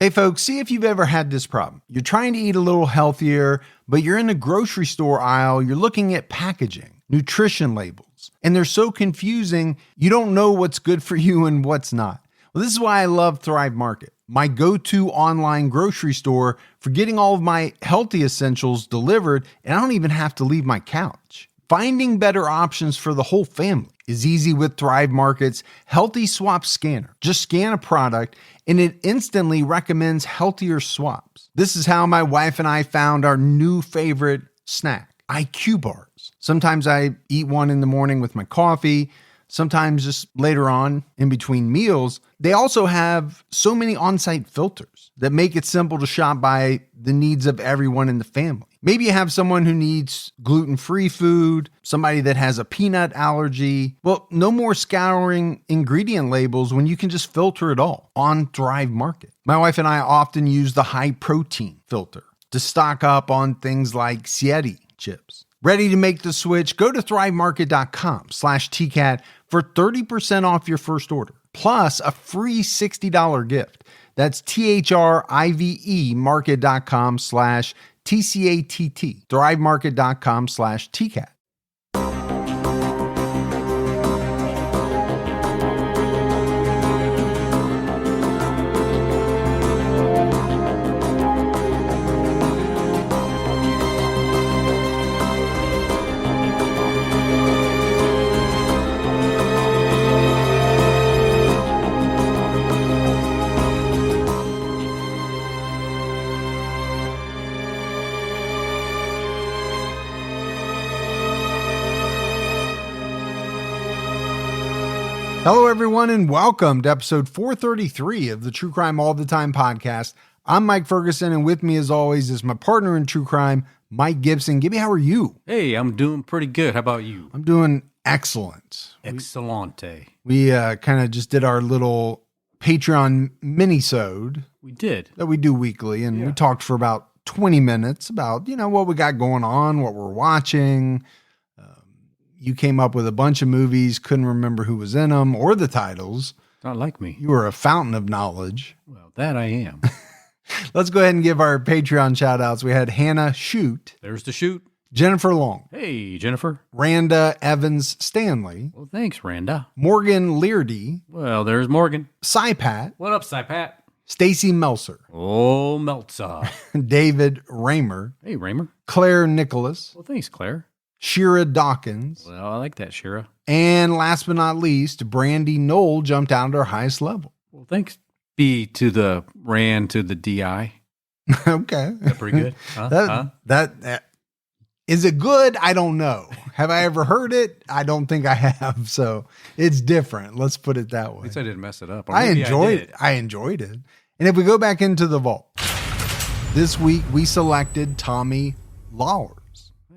Hey folks, see if you've ever had this problem. You're trying to eat a little healthier, but you're in the grocery store aisle, you're looking at packaging, nutrition labels, and they're so confusing, you don't know what's good for you and what's not. Well, this is why I love Thrive Market, my go-to online grocery store for getting all of my healthy essentials delivered, and I don't even have to leave my couch. Finding better options for the whole family is easy with Thrive Market's Healthy Swap Scanner. Just scan a product and it instantly recommends healthier swaps. This is how my wife and I found our new favorite snack, IQ bars. Sometimes I eat one in the morning with my coffee, sometimes just later on in between meals. They also have so many on-site filters that make it simple to shop by the needs of everyone in the family. Maybe you have someone who needs gluten-free food, somebody that has a peanut allergy. Well, no more scouring ingredient labels when you can just filter it all on Thrive Market. My wife and I often use the high protein filter to stock up on things like Sieti chips. Ready to make the switch? Go to thrivemarket.com/TCAT for 30% off your first order, plus a free $60 gift. That's THRIVE market.com/TCATT, thrivemarket.com/TCAT. Hello, everyone, and welcome to episode 433 of the True Crime All the Time podcast. I'm Mike Ferguson, and with me, as always, is my partner in true crime, Mike Gibson. Gibby, how are you? Hey, I'm doing pretty good. How about you? I'm doing excellent. Excellente. We kind of just did our little Patreon mini-sode. We did. That we do weekly, and we talked for about 20 minutes about, what we got going on, what we're watching. You came up with a bunch of movies, couldn't remember who was in them or the titles. Not like me. You were a fountain of knowledge. Well, that I am. Let's go ahead and give our Patreon shout outs. We had Hannah Shoot. There's the shoot. Jennifer Long. Hey, Jennifer. Randa Evans Stanley. Well, thanks, Randa. Morgan Leardy. Well, there's Morgan. Cypat. What up, Cypat? Stacy Melser. Oh, Meltza. David Raymer. Hey, Raymer. Claire Nicholas. Well, thanks, Claire. Shira Dawkins. Well, I like that, Shira. And last but not least, Brandy Knoll jumped down to our highest level. Well, thanks B to the Ran to the DI. Okay. Is that pretty good? That is it good? I don't know. Have I ever heard it? I don't think I have. So it's different. Let's put it that way. At least I didn't mess it up. I enjoyed it. I enjoyed it. And if we go back into the vault, this week we selected Tommy Lauer.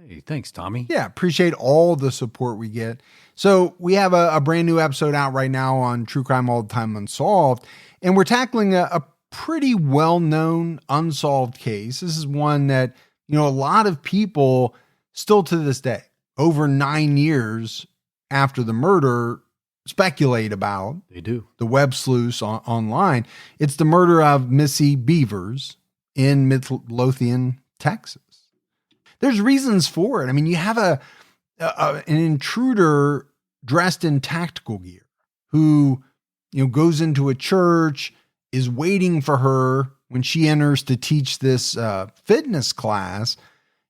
Hey, thanks, Tommy. Yeah, appreciate all the support we get. So we have a brand new episode out right now on True Crime All the Time Unsolved, and we're tackling a pretty well-known unsolved case. This is one that, a lot of people still to this day, over 9 years after the murder, speculate about. They do. The web sleuths online. It's the murder of Missy Beavers in Midlothian, Texas. There's reasons for it. I mean, you have an intruder dressed in tactical gear who, goes into a church, is waiting for her when she enters to teach this fitness class.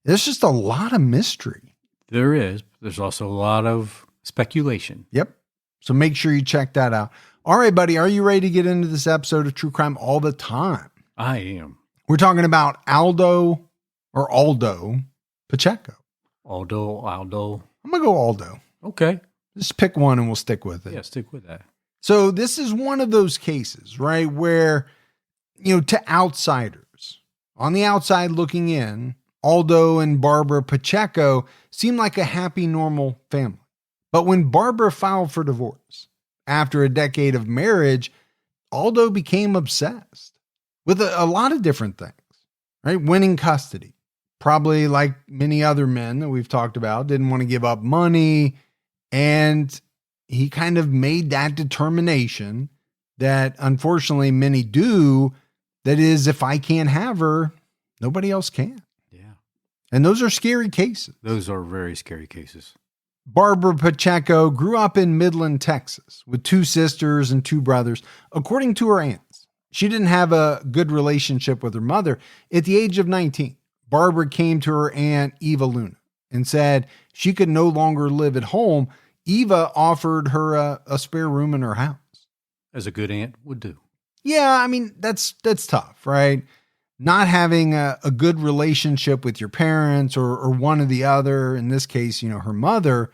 There's just a lot of mystery. There is. There's also a lot of speculation. Yep. So make sure you check that out. All right, buddy. Are you ready to get into this episode of True Crime All the Time? I am. We're talking about Aldo Pacheco. Aldo. I'm going to go Aldo. Okay. Just pick one and we'll stick with it. Yeah, stick with that. So this is one of those cases, right, where, to outsiders, on the outside looking in, Aldo and Barbara Pacheco seemed like a happy, normal family. But when Barbara filed for divorce, after a decade of marriage, Aldo became obsessed with a lot of different things, right? Winning custody. Probably like many other men that we've talked about, didn't want to give up money. And he kind of made that determination that unfortunately many do That is, if I can't have her, nobody else can. Yeah. And those are scary cases. Those are very scary cases. Barbara Pacheco grew up in Midland, Texas, with 2 sisters and 2 brothers, according to her aunts. She didn't have a good relationship with her mother. At the age of 19, Barbara came to her aunt, Eva Luna, and said she could no longer live at home. Eva offered her a spare room in her house. As a good aunt would do. Yeah, I mean, that's tough, right? Not having a good relationship with your parents or one or the other, in this case, her mother,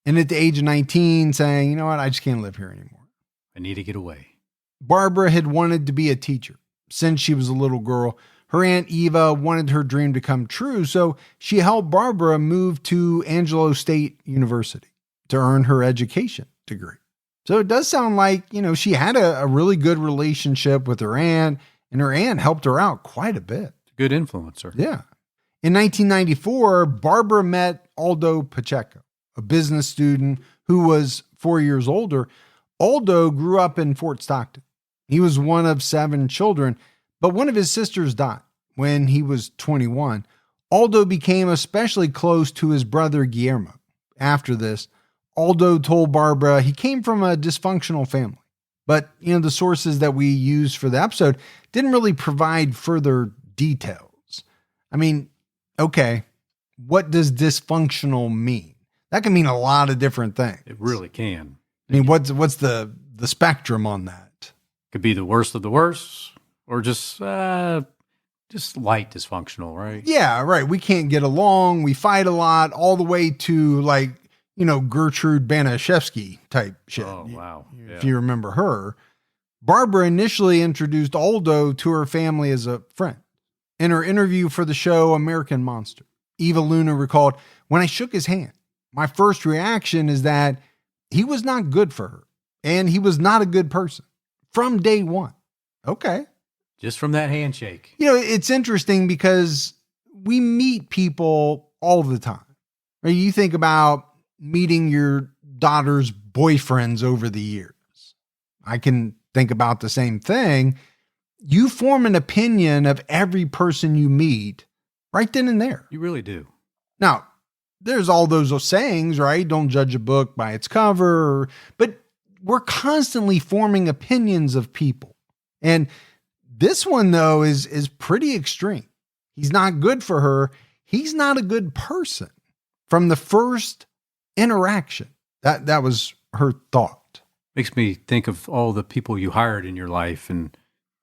and at the age of 19 saying, you know what, I just can't live here anymore. I need to get away. Barbara had wanted to be a teacher since she was a little girl. Her Aunt Eva wanted her dream to come true, so she helped Barbara move to Angelo State University to earn her education degree. So it does sound like, she had a really good relationship with her aunt, and her aunt helped her out quite a bit. Good influencer. Yeah. In 1994, Barbara met Aldo Pacheco, a business student who was 4 years older. Aldo grew up in Fort Stockton. He was one of 7 children, but one of his sisters died when he was 21. Aldo became especially close to his brother Guillermo. After this, Aldo told Barbara he came from a dysfunctional family. But, the sources that we used for the episode didn't really provide further details. I mean, okay, what does dysfunctional mean? That can mean a lot of different things. It really can. I mean, what's the spectrum on that? Could be the worst of the worst, or just light dysfunctional, right? Yeah, right. We can't get along. We fight a lot, all the way to Gertrude Banashevsky type shit. Oh, wow. If you remember her. Barbara initially introduced Aldo to her family as a friend. In her interview for the show American Monster, Eva Luna recalled, "When I shook his hand, my first reaction is that he was not good for her, and he was not a good person from day one." Okay. Just from that handshake. It's interesting because we meet people all the time. Right? You think about meeting your daughter's boyfriends over the years. I can think about the same thing. You form an opinion of every person you meet right then and there. You really do. Now, there's all those sayings, right? Don't judge a book by its cover. But we're constantly forming opinions of people. And this one, though, is pretty extreme. He's not good for her. He's not a good person. From the first interaction, that was her thought. Makes me think of all the people you hired in your life, and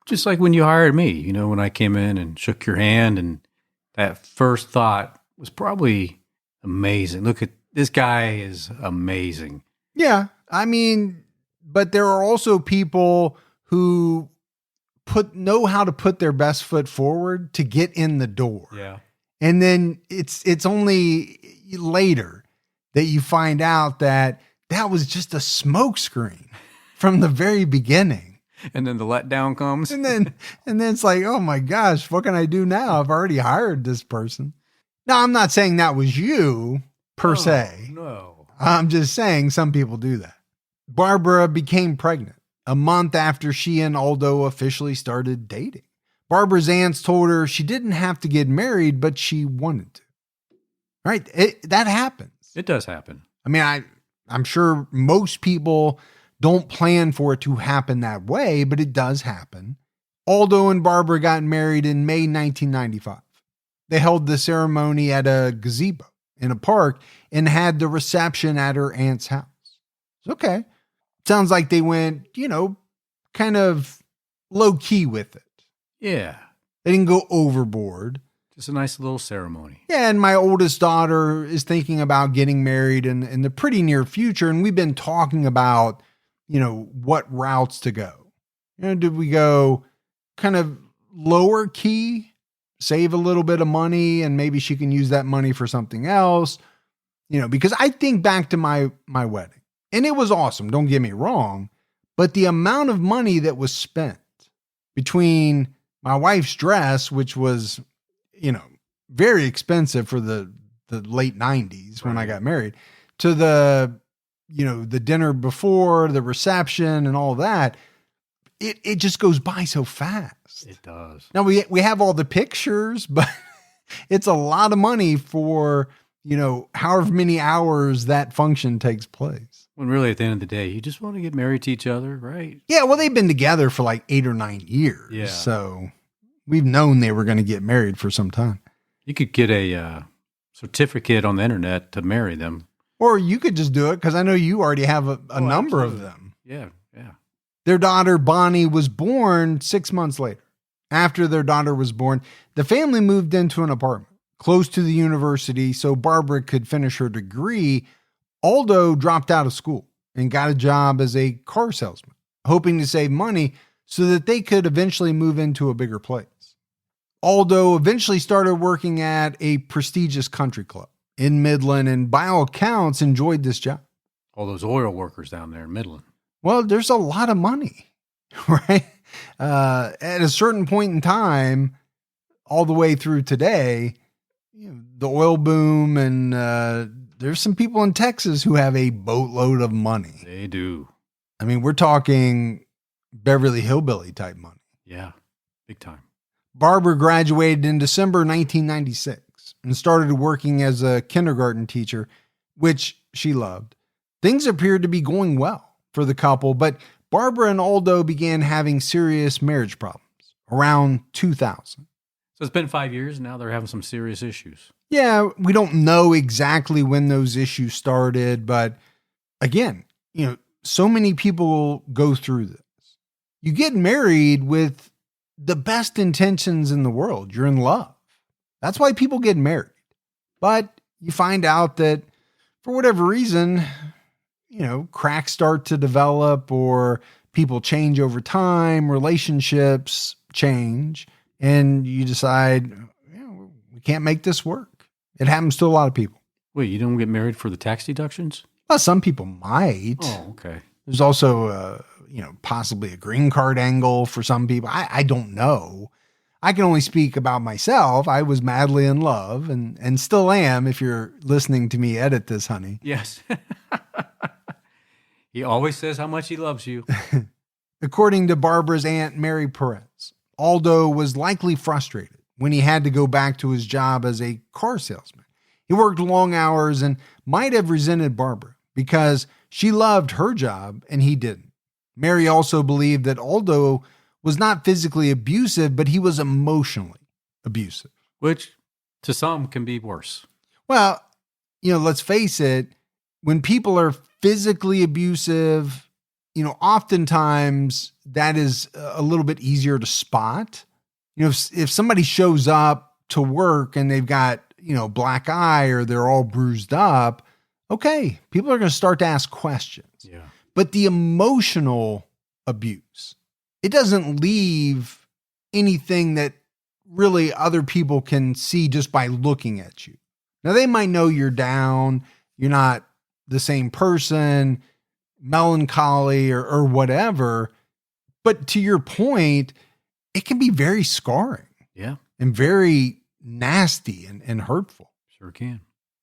just like when you hired me, when I came in and shook your hand, and that first thought was probably amazing. Look at this guy, is amazing. Yeah, I mean, but there are also people who know how to put their best foot forward to get in the door. Yeah. And then it's only later that you find out that was just a smokescreen from the very beginning. And then the letdown comes. And then it's like, oh my gosh, what can I do now? I've already hired this person. Now, I'm not saying that was you per se. No. I'm just saying some people do that. Barbara became pregnant a month after she and Aldo officially started dating. Barbara's aunts told her she didn't have to get married, but she wanted to. Right? That happens. It does happen. I mean, I'm sure most people don't plan for it to happen that way, but it does happen. Aldo and Barbara got married in May 1995. They held the ceremony at a gazebo in a park and had the reception at her aunt's house. Okay. Sounds like they went, kind of low key with it. Yeah. They didn't go overboard. Just a nice little ceremony. Yeah, and my oldest daughter is thinking about getting married in the pretty near future, and we've been talking about, what routes to go. Did we go kind of lower key, save a little bit of money, and maybe she can use that money for something else? Because I think back to my wedding, and it was awesome, don't get me wrong, but the amount of money that was spent between my wife's dress, which was very expensive for the late 90s when I got married, to the dinner before, the reception and all that, it just goes by so fast. fast. It does. Now we have all the pictures, but it's a lot of money for, however many hours that function takes place. When really at the end of the day, you just want to get married to each other, right? Yeah, well, they've been together for like 8 or 9 years. Yeah. So we've known they were going to get married for some time. You could get a certificate on the internet to marry them. Or you could just do it because I know you already have a number absolutely. of them. Yeah. Their daughter, Bonnie, was born 6 months later. After their daughter was born, the family moved into an apartment close to the university so Barbara could finish her degree. Aldo dropped out of school and got a job as a car salesman, hoping to save money so that they could eventually move into a bigger place. Aldo eventually started working at a prestigious country club in Midland and by all accounts enjoyed this job. All those oil workers down there in Midland. Well, there's a lot of money, right? At a certain point in time, all the way through today, the oil boom, and there's some people in Texas who have a boatload of money. They do. I mean, we're talking Beverly Hillbilly type money. Yeah, big time. Barbara graduated in December 1996 and started working as a kindergarten teacher, which she loved. Things appeared to be going well for the couple, but Barbara and Aldo began having serious marriage problems around 2000. So it's been 5 years and now they're having some serious issues. Yeah, we don't know exactly when those issues started, but again, so many people go through this. You get married with the best intentions in the world. You're in love. That's why people get married. But you find out that for whatever reason, cracks start to develop or people change over time, relationships change, and you decide, we can't make this work. It happens to a lot of people. Wait, you don't get married for the tax deductions? Well, some people might. Oh, okay. There's also, possibly a green card angle for some people. I don't know. I can only speak about myself. I was madly in love and still am if you're listening to me edit this, honey. Yes. He always says how much he loves you. According to Barbara's aunt, Mary Perez, Aldo was likely frustrated when he had to go back to his job as a car salesman. He worked long hours and might have resented Barbara because she loved her job and he didn't. Mary also believed that Aldo was not physically abusive, but he was emotionally abusive. Which to some can be worse. Well, let's face it, when people are physically abusive, oftentimes that is a little bit easier to spot. If somebody shows up to work and they've got, black eye or they're all bruised up, okay, people are going to start to ask questions. Yeah. But the emotional abuse, it doesn't leave anything that really other people can see just by looking at you. Now, they might know you're down, you're not the same person, melancholy or whatever. But to your point, it can be very scarring. Yeah. And very nasty and hurtful. Sure can.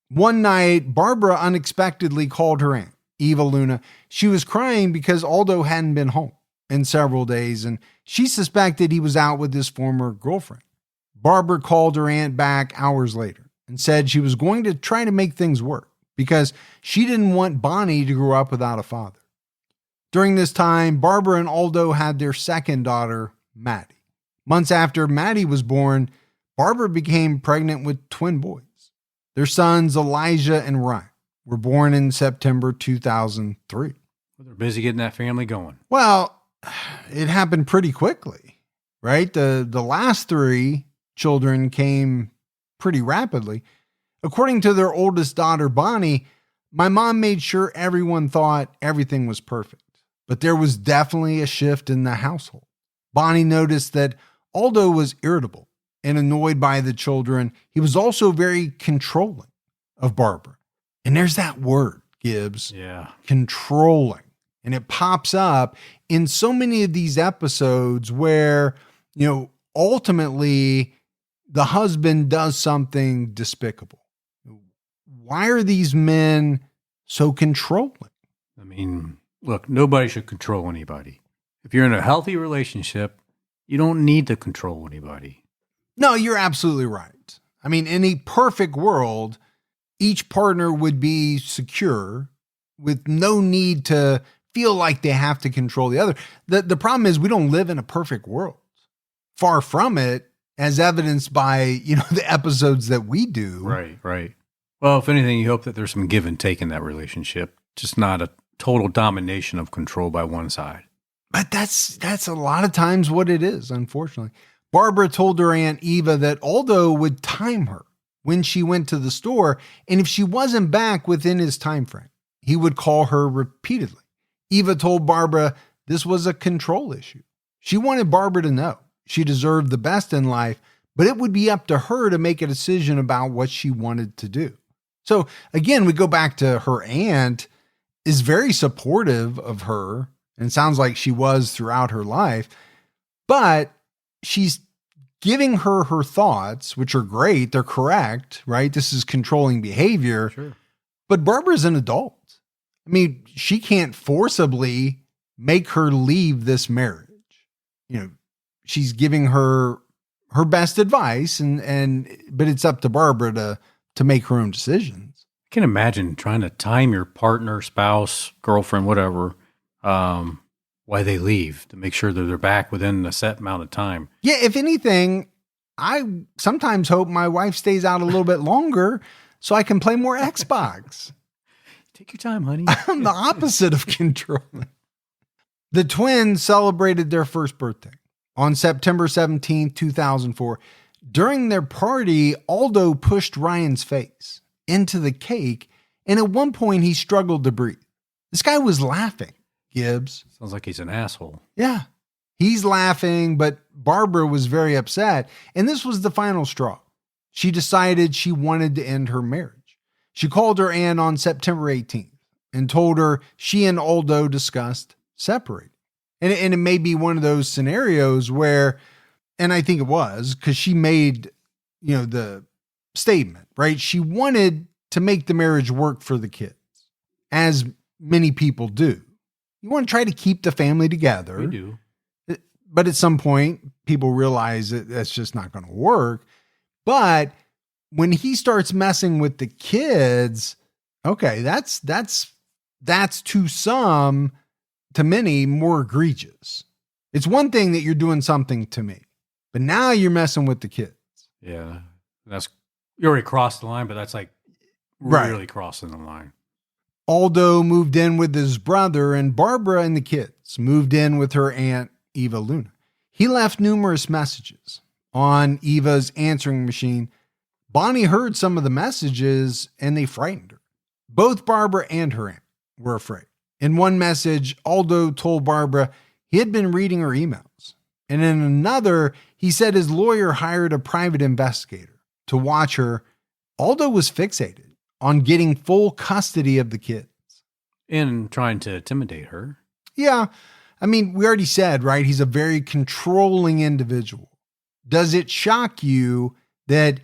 One night, Barbara unexpectedly called her aunt, Eva Luna. She was crying because Aldo hadn't been home in several days, and she suspected he was out with his former girlfriend. Barbara called her aunt back hours later and said she was going to try to make things work because she didn't want Bonnie to grow up without a father. During this time, Barbara and Aldo had their second daughter, Maddie. Months after Maddie was born, Barbara became pregnant with twin boys. Their sons, Elijah and Ryan, were born in September 2003. Well, they're busy getting that family going. Well, it happened pretty quickly, right? The last three children came pretty rapidly. According to their oldest daughter, Bonnie, my mom made sure everyone thought everything was perfect. But there was definitely a shift in the household. Bonnie noticed that Aldo was irritable and annoyed by the children. He was also very controlling of Barbara. And there's that word, Gibbs. Yeah. Controlling. And it pops up in so many of these episodes where, ultimately the husband does something despicable. Why are these men so controlling? I mean, look, nobody should control anybody. If you're in a healthy relationship, You don't need to control anybody. No, you're absolutely right. I mean, in a perfect world, each partner would be secure with no need to feel like they have to control the other. The problem is we don't live in a perfect world. Far from it, as evidenced by, the episodes that we do. Right. Well, if anything, you hope that there's some give and take in that relationship, just not a total domination of control by one side. But that's a lot of times what it is, unfortunately. Barbara told her Aunt Eva that Aldo would time her when she went to the store, and if she wasn't back within his time frame, he would call her repeatedly. Eva told Barbara this was a control issue. She wanted Barbara to know she deserved the best in life, but it would be up to her to make a decision about what she wanted to do. So again, we go back to her aunt is very supportive of her, and it sounds like she was throughout her life, but she's giving her her thoughts, which are great. They're correct, right? This is controlling behavior. Sure. But Barbara's an adult. I mean, she can't forcibly make her leave this marriage. She's giving her best advice, but it's up to Barbara to make her own decisions. I can imagine trying to time your partner, spouse, girlfriend, whatever, why they leave to make sure that they're back within a set amount of time. Yeah, if anything, I sometimes hope my wife stays out a little bit longer so I can play more Xbox. Take your time, honey. I'm the opposite of controlling. The twins celebrated their first birthday on September 17th, 2004. During their party, Aldo pushed Ryan's face into the cake, and at one point he struggled to breathe. This guy was laughing, Gibbs. Sounds like he's an asshole. Yeah, he's laughing, but Barbara was very upset, and this was the final straw. She decided she wanted to end her marriage. She called her aunt on September 18th and told her she and Aldo discussed separating. And it may be one of those scenarios where, and I think it was, because she made, the statement, right? She wanted to make the marriage work for the kids, as many people do. You want to try to keep the family together. We do. But at some point, people realize that that's just not going to work. But when he starts messing with the kids, okay, that's to many more egregious. It's one thing that you're doing something to me, but now you're messing with the kids. Yeah, you already crossed the line, but that's like really crossing the line. Aldo moved in with his brother, and Barbara and the kids moved in with her aunt, Eva Luna. He left numerous messages on Eva's answering machine. Bonnie heard some of the messages, and they frightened her. Both Barbara and her aunt were afraid. In one message, Aldo told Barbara he had been reading her emails. And in another, he said his lawyer hired a private investigator to watch her. Aldo was fixated on getting full custody of the kids. And trying to intimidate her. Yeah. I mean, we already said, right? He's a very controlling individual. Does it shock you that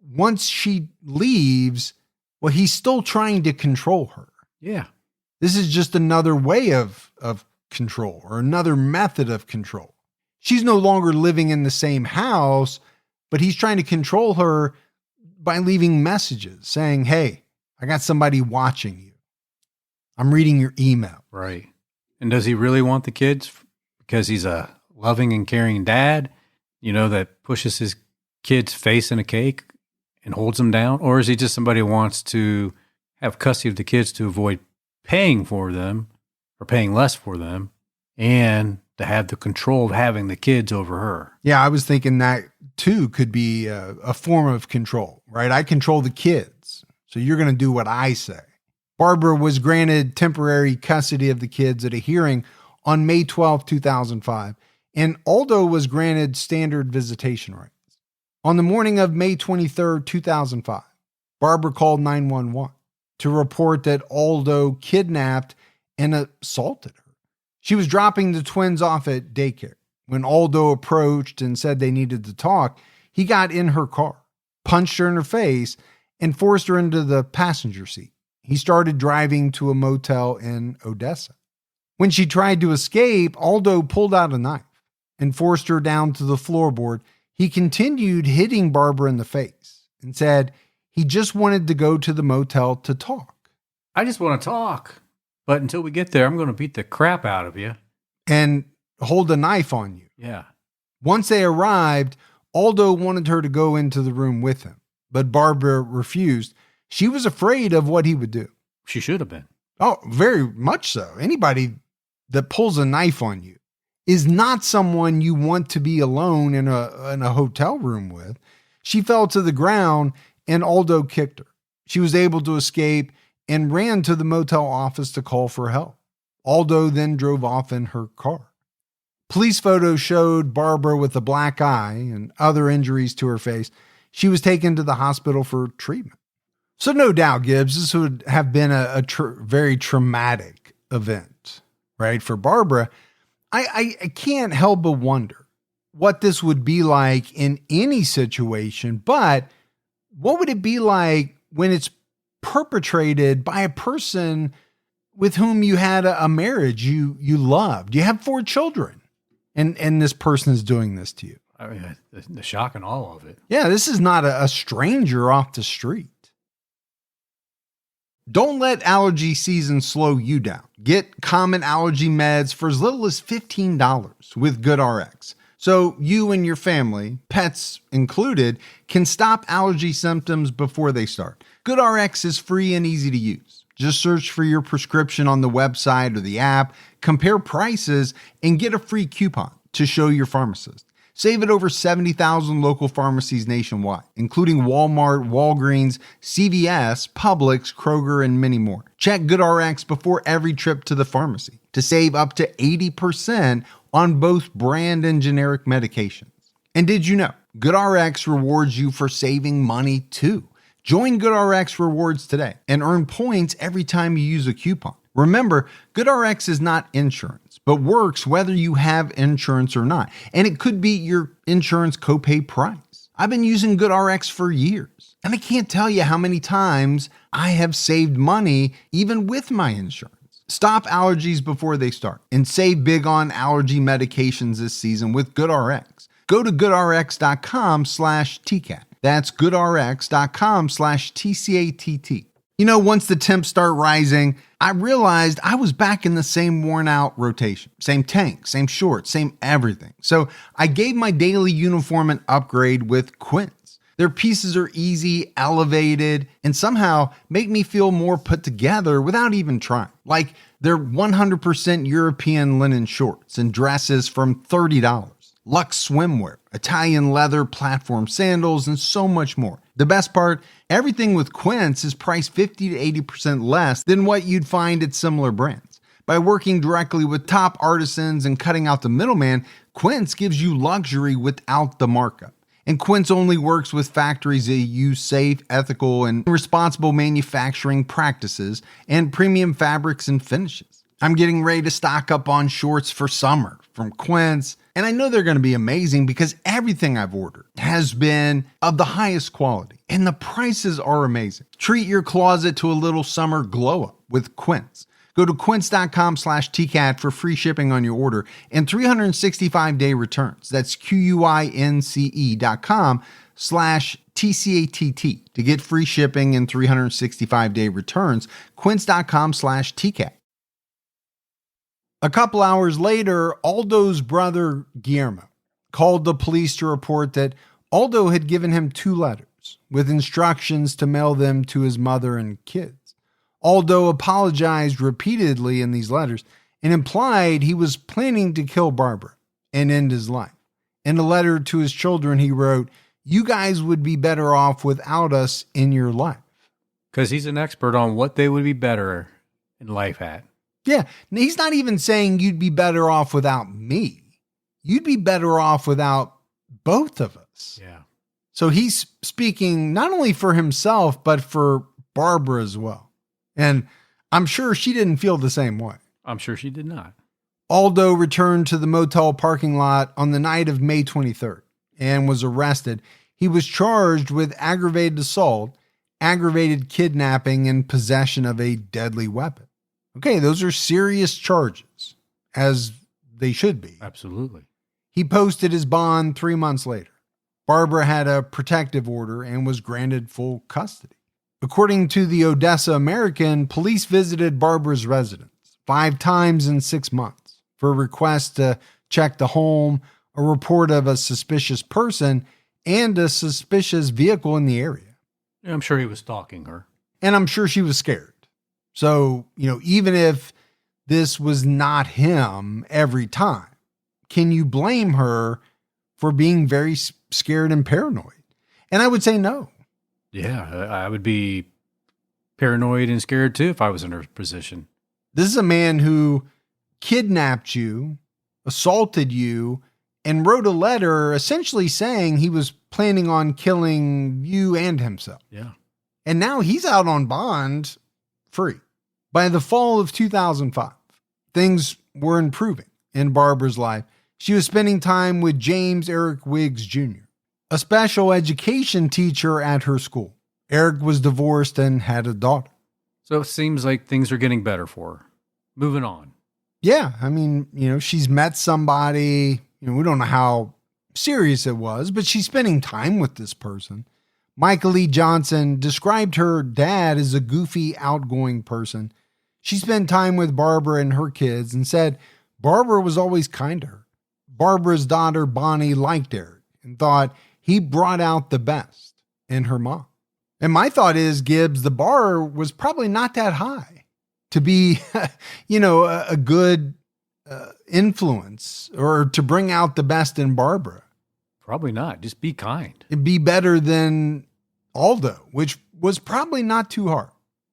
once she leaves, well, he's still trying to control her? Yeah. This is just another way of control, or another method of control. She's no longer living in the same house, but he's trying to control her by leaving messages saying, hey, I got somebody watching you. I'm reading your email. Right. And does he really want the kids because he's a loving and caring dad, that pushes his kid's face in a cake and holds them down? Or is he just somebody who wants to have custody of the kids to avoid paying for them or paying less for them, and to have the control of having the kids over her? Yeah, I was thinking that too could be a form of control, right? I control the kids, so you're going to do what I say. Barbara was granted temporary custody of the kids at a hearing on May 12, 2005, and Aldo was granted standard visitation rights. On the morning of May 23, 2005, Barbara called 911 to report that Aldo kidnapped and assaulted her. She was dropping the twins off at daycare. When Aldo approached and said they needed to talk, he got in her car, punched her in her face, and forced her into the passenger seat. He started driving to a motel in Odessa. When she tried to escape, Aldo pulled out a knife and forced her down to the floorboard, he continued hitting Barbara in the face and said he just wanted to go to the motel to talk. I just want to talk. But until we get there, I'm going to beat the crap out of you. And hold a knife on you. Yeah. Once they arrived, Aldo wanted her to go into the room with him, but Barbara refused. She was afraid of what he would do. She should have been. Oh, very much so. Anybody that pulls a knife on you is not someone you want to be alone in a hotel room with. She fell to the ground and Aldo kicked her. She was able to escape and ran to the motel office to call for help. Aldo then drove off in her car. Police photos showed Barbara with a black eye and other injuries to her face. She was taken to the hospital for treatment. So no doubt, Gibbs, this would have been a very traumatic event, right? For Barbara, I can't help but wonder what this would be like in any situation, but what would it be like when it's perpetrated by a person with whom you had a marriage you loved? You have 4 children, and this person is doing this to you. I mean, the shock and all of it. Yeah, this is not a stranger off the street. Don't let allergy season slow you down. Get common allergy meds for as little as $15 with GoodRx. So you and your family, pets included, can stop allergy symptoms before they start. GoodRx is free and easy to use. Just search for your prescription on the website or the app, compare prices, and get a free coupon to show your pharmacist. Save at over 70,000 local pharmacies nationwide, including Walmart, Walgreens, CVS, Publix, Kroger, and many more. Check GoodRx before every trip to the pharmacy to save up to 80% on both brand and generic medications. And did you know GoodRx rewards you for saving money too? Join GoodRx Rewards today and earn points every time you use a coupon. Remember, GoodRx is not insurance, but works whether you have insurance or not. And it could be your insurance copay price. I've been using GoodRx for years, and I can't tell you how many times I have saved money even with my insurance. Stop allergies before they start and save big on allergy medications this season with GoodRx. Go to goodrx.com/TCAT. That's goodrx.com/TCATT. You know, once the temps start rising, I realized I was back in the same worn out rotation. Same tank, same shorts, same everything. So I gave my daily uniform an upgrade with Quince. Their pieces are easy, elevated, and somehow make me feel more put together without even trying. Like their 100% European linen shorts and dresses from $30. Luxe swimwear, Italian leather platform sandals, and so much more. The best part, everything with Quince is priced 50 to 80% less than what you'd find at similar brands. By working directly with top artisans and cutting out the middleman, Quince gives you luxury without the markup. And Quince only works with factories that use safe, ethical, and responsible manufacturing practices and premium fabrics and finishes. I'm getting ready to stock up on shorts for summer from Quince, and I know they're going to be amazing because everything I've ordered has been of the highest quality, and the prices are amazing. Treat your closet to a little summer glow up with Quince. Go to quince.com/TCAT for free shipping on your order and 365-day returns. That's QUINCE.com/TCATT to get free shipping and 365-day returns. Quince.com/TCAT. A couple hours later, Aldo's brother, Guillermo, called the police to report that Aldo had given him 2 letters with instructions to mail them to his mother and kids. Aldo apologized repeatedly in these letters and implied he was planning to kill Barbara and end his life. In a letter to his children, he wrote, "You guys would be better off without us in your life." Because he's an expert on what they would be better in life at. Yeah, he's not even saying you'd be better off without me. You'd be better off without both of us. Yeah. So he's speaking not only for himself, but for Barbara as well. And I'm sure she didn't feel the same way. I'm sure she did not. Aldo returned to the motel parking lot on the night of May 23rd and was arrested. He was charged with aggravated assault, aggravated kidnapping, and possession of a deadly weapon. Okay, those are serious charges, as they should be. Absolutely. He posted his bond 3 months later. Barbara had a protective order and was granted full custody. According to the Odessa American, police visited Barbara's residence 5 times in 6 months for requests to check the home, a report of a suspicious person, and a suspicious vehicle in the area. I'm sure he was stalking her. And I'm sure she was scared. So, even if this was not him every time, can you blame her for being very scared and paranoid? And I would say no. Yeah, I would be paranoid and scared too if I was in her position. This is a man who kidnapped you, assaulted you, and wrote a letter essentially saying he was planning on killing you and himself. Yeah. And now he's out on bond free. By the fall of 2005, things were improving in Barbara's life. She was spending time with James Eric Wiggs Jr., a special education teacher at her school. Eric was divorced and had a daughter. So it seems like things are getting better for her. Moving on. Yeah, I mean, she's met somebody. We don't know how serious it was, but she's spending time with this person. Michael Lee Johnson described her dad as a goofy, outgoing person. She spent time with Barbara and her kids and said Barbara was always kind to her. Barbara's daughter, Bonnie, liked Eric and thought he brought out the best in her mom. And my thought is, Gibbs, the bar was probably not that high to be, a good influence or to bring out the best in Barbara. Probably not. Just be kind. It'd be better than Aldo, which was probably not too hard.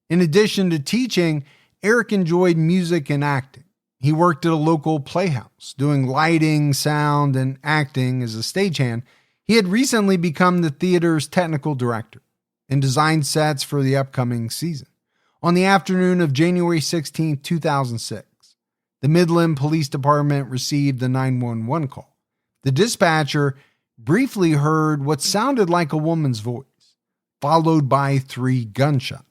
In addition to teaching, Eric enjoyed music and acting. He worked at a local playhouse, doing lighting, sound, and acting as a stagehand. He had recently become the theater's technical director and designed sets for the upcoming season. On the afternoon of January 16, 2006, the Midland Police Department received a 911 call. The dispatcher briefly heard what sounded like a woman's voice, followed by 3 gunshots.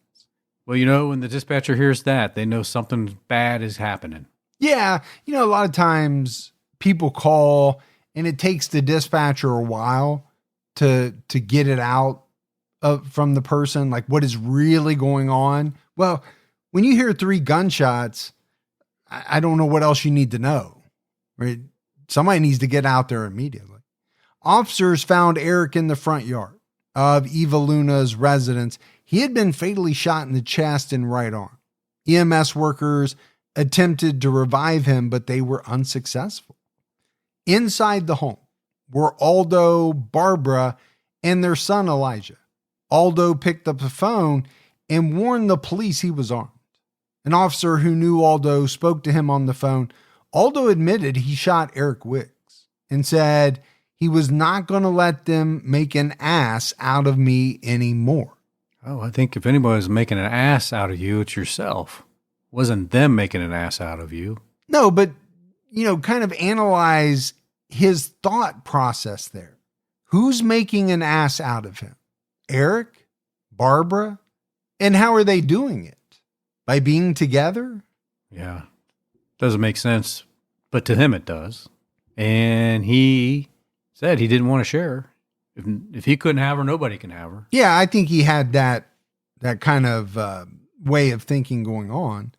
Well, when the dispatcher hears that, they know something bad is happening. Yeah, a lot of times people call and it takes the dispatcher a while to get it out from the person, like what is really going on. Well, when you hear 3 gunshots, I don't know what else you need to know, right? Somebody needs to get out there immediately. Officers found Eric in the front yard of Eva Luna's residence. He had been fatally shot in the chest and right arm. EMS workers attempted to revive him, but they were unsuccessful. Inside the home were Aldo, Barbara, and their son Elijah. Aldo picked up the phone and warned the police he was armed. An officer who knew Aldo spoke to him on the phone. Aldo admitted he shot Eric Wiggs and said he was not going to let them make an ass out of me anymore. Oh, I think if anybody's making an ass out of you, it's yourself. Wasn't them making an ass out of you. No, but, kind of analyze his thought process there. Who's making an ass out of him? Eric? Barbara? And how are they doing it? By being together? Yeah. Doesn't make sense, but to him it does. And he said he didn't want to share. If he couldn't have her, nobody can have her. Yeah, I think he had that kind of way of thinking going on.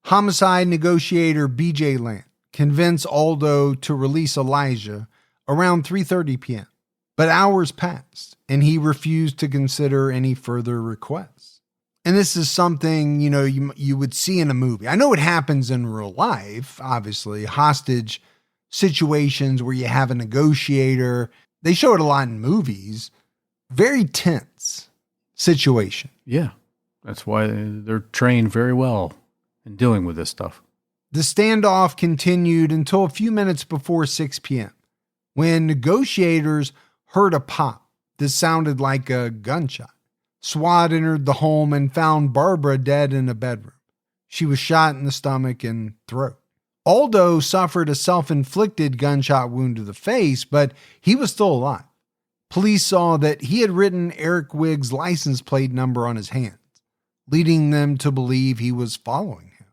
Homicide negotiator BJ Land convinced Aldo to release Elijah around 3:30 p.m. But hours passed, and he refused to consider any further requests. And this is something, you would see in a movie. I know it happens in real life, obviously, hostage situations where you have a negotiator. They show it a lot in movies. Very tense situation. Yeah, that's why they're trained very well in dealing with this stuff. The standoff continued until a few minutes before 6 p.m. when negotiators heard a pop that sounded like a gunshot. SWAT entered the home and found Barbara dead in a bedroom. She was shot in the stomach and throat. Aldo suffered a self-inflicted gunshot wound to the face, but he was still alive. Police saw that he had written Eric Wiggs' license plate number on his hands, leading them to believe he was following him.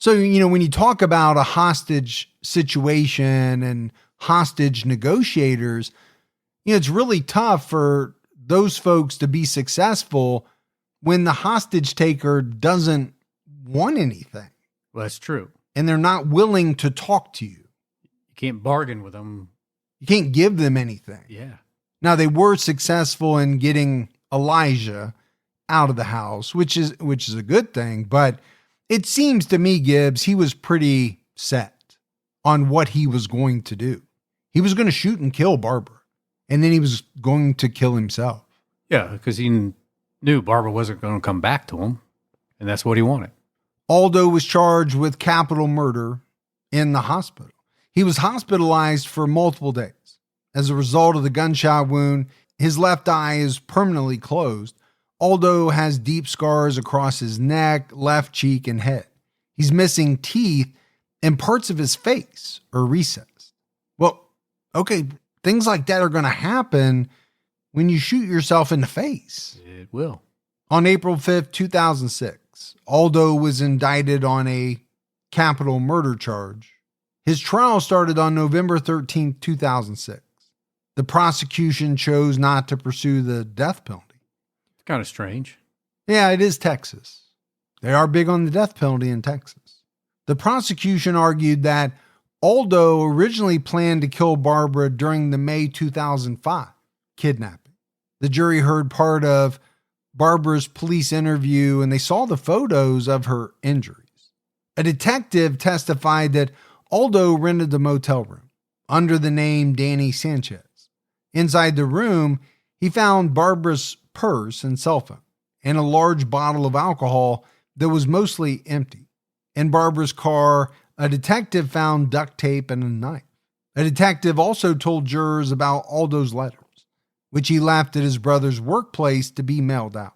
So, when you talk about a hostage situation and hostage negotiators, it's really tough for those folks to be successful when the hostage taker doesn't want anything. Well, that's true. And they're not willing to talk to you. You can't bargain with them. You can't give them anything. Yeah. Now, they were successful in getting Elijah out of the house, which is a good thing. But it seems to me, Gibbs, he was pretty set on what he was going to do. He was going to shoot and kill Barbara, and then he was going to kill himself. Yeah, because he knew Barbara wasn't going to come back to him, and that's what he wanted. Aldo was charged with capital murder in the hospital. He was hospitalized for multiple days. As a result of the gunshot wound, his left eye is permanently closed. Aldo has deep scars across his neck, left cheek, and head. He's missing teeth, and parts of his face are recessed. Well, okay, things like that are going to happen when you shoot yourself in the face. It will. On April 5th, 2006, Aldo was indicted on a capital murder charge. His trial started on November 13th, 2006. The prosecution chose not to pursue the death penalty. It's kind of strange. Yeah, it is Texas. They are big on the death penalty in Texas. The prosecution argued that Aldo originally planned to kill Barbara during the May 2005 kidnapping. The jury heard part of Barbara's police interview, and they saw the photos of her injuries. A detective testified that Aldo rented the motel room under the name Danny Sanchez. Inside the room, he found Barbara's purse and cell phone and a large bottle of alcohol that was mostly empty. In Barbara's car, a detective found duct tape and a knife. A detective also told jurors about Aldo's letters, which he left at his brother's workplace to be mailed out.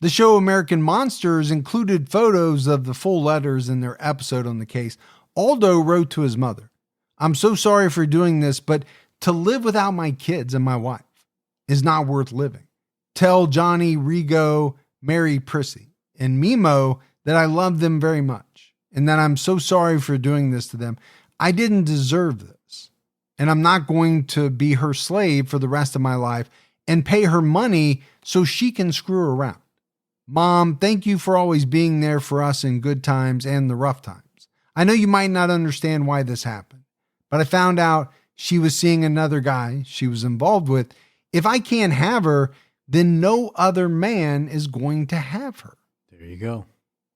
The show American Monsters included photos of the full letters in their episode on the case. Aldo wrote to his mother, "I'm so sorry for doing this, but to live without my kids and my wife is not worth living. Tell Johnny, Rigo, Mary Prissy, and Mimo that I love them very much and that I'm so sorry for doing this to them. I didn't deserve this, and I'm not going to be her slave for the rest of my life and pay her money so she can screw around. Mom, thank you for always being there for us in good times and the rough times. I know you might not understand why this happened, but I found out she was seeing another guy she was involved with. If I can't have her, then no other man is going to have her. There you go.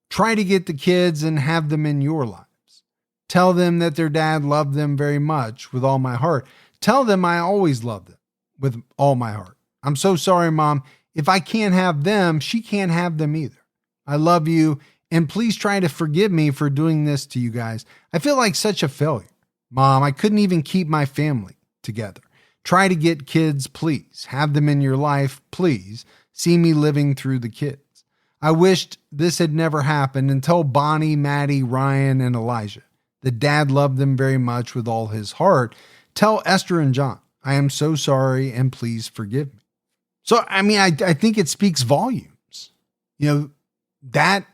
Try to get the kids and have them in your lives. Tell them that their dad loved them very much with all my heart. Tell them I always loved them with all my heart. I'm so sorry, Mom. If I can't have them, she can't have them either. I love you, and please try to forgive me for doing this to you guys. I feel like such a failure. Mom, I couldn't even keep my family together. Try to get kids, please. Have them in your life, please. See me living through the kids. I wished this had never happened, and tell Bonnie, Maddie, Ryan, and Elijah that Dad loved them very much with all his heart. Tell Esther and John, I am so sorry, and please forgive me." So, I mean, I think it speaks volumes. That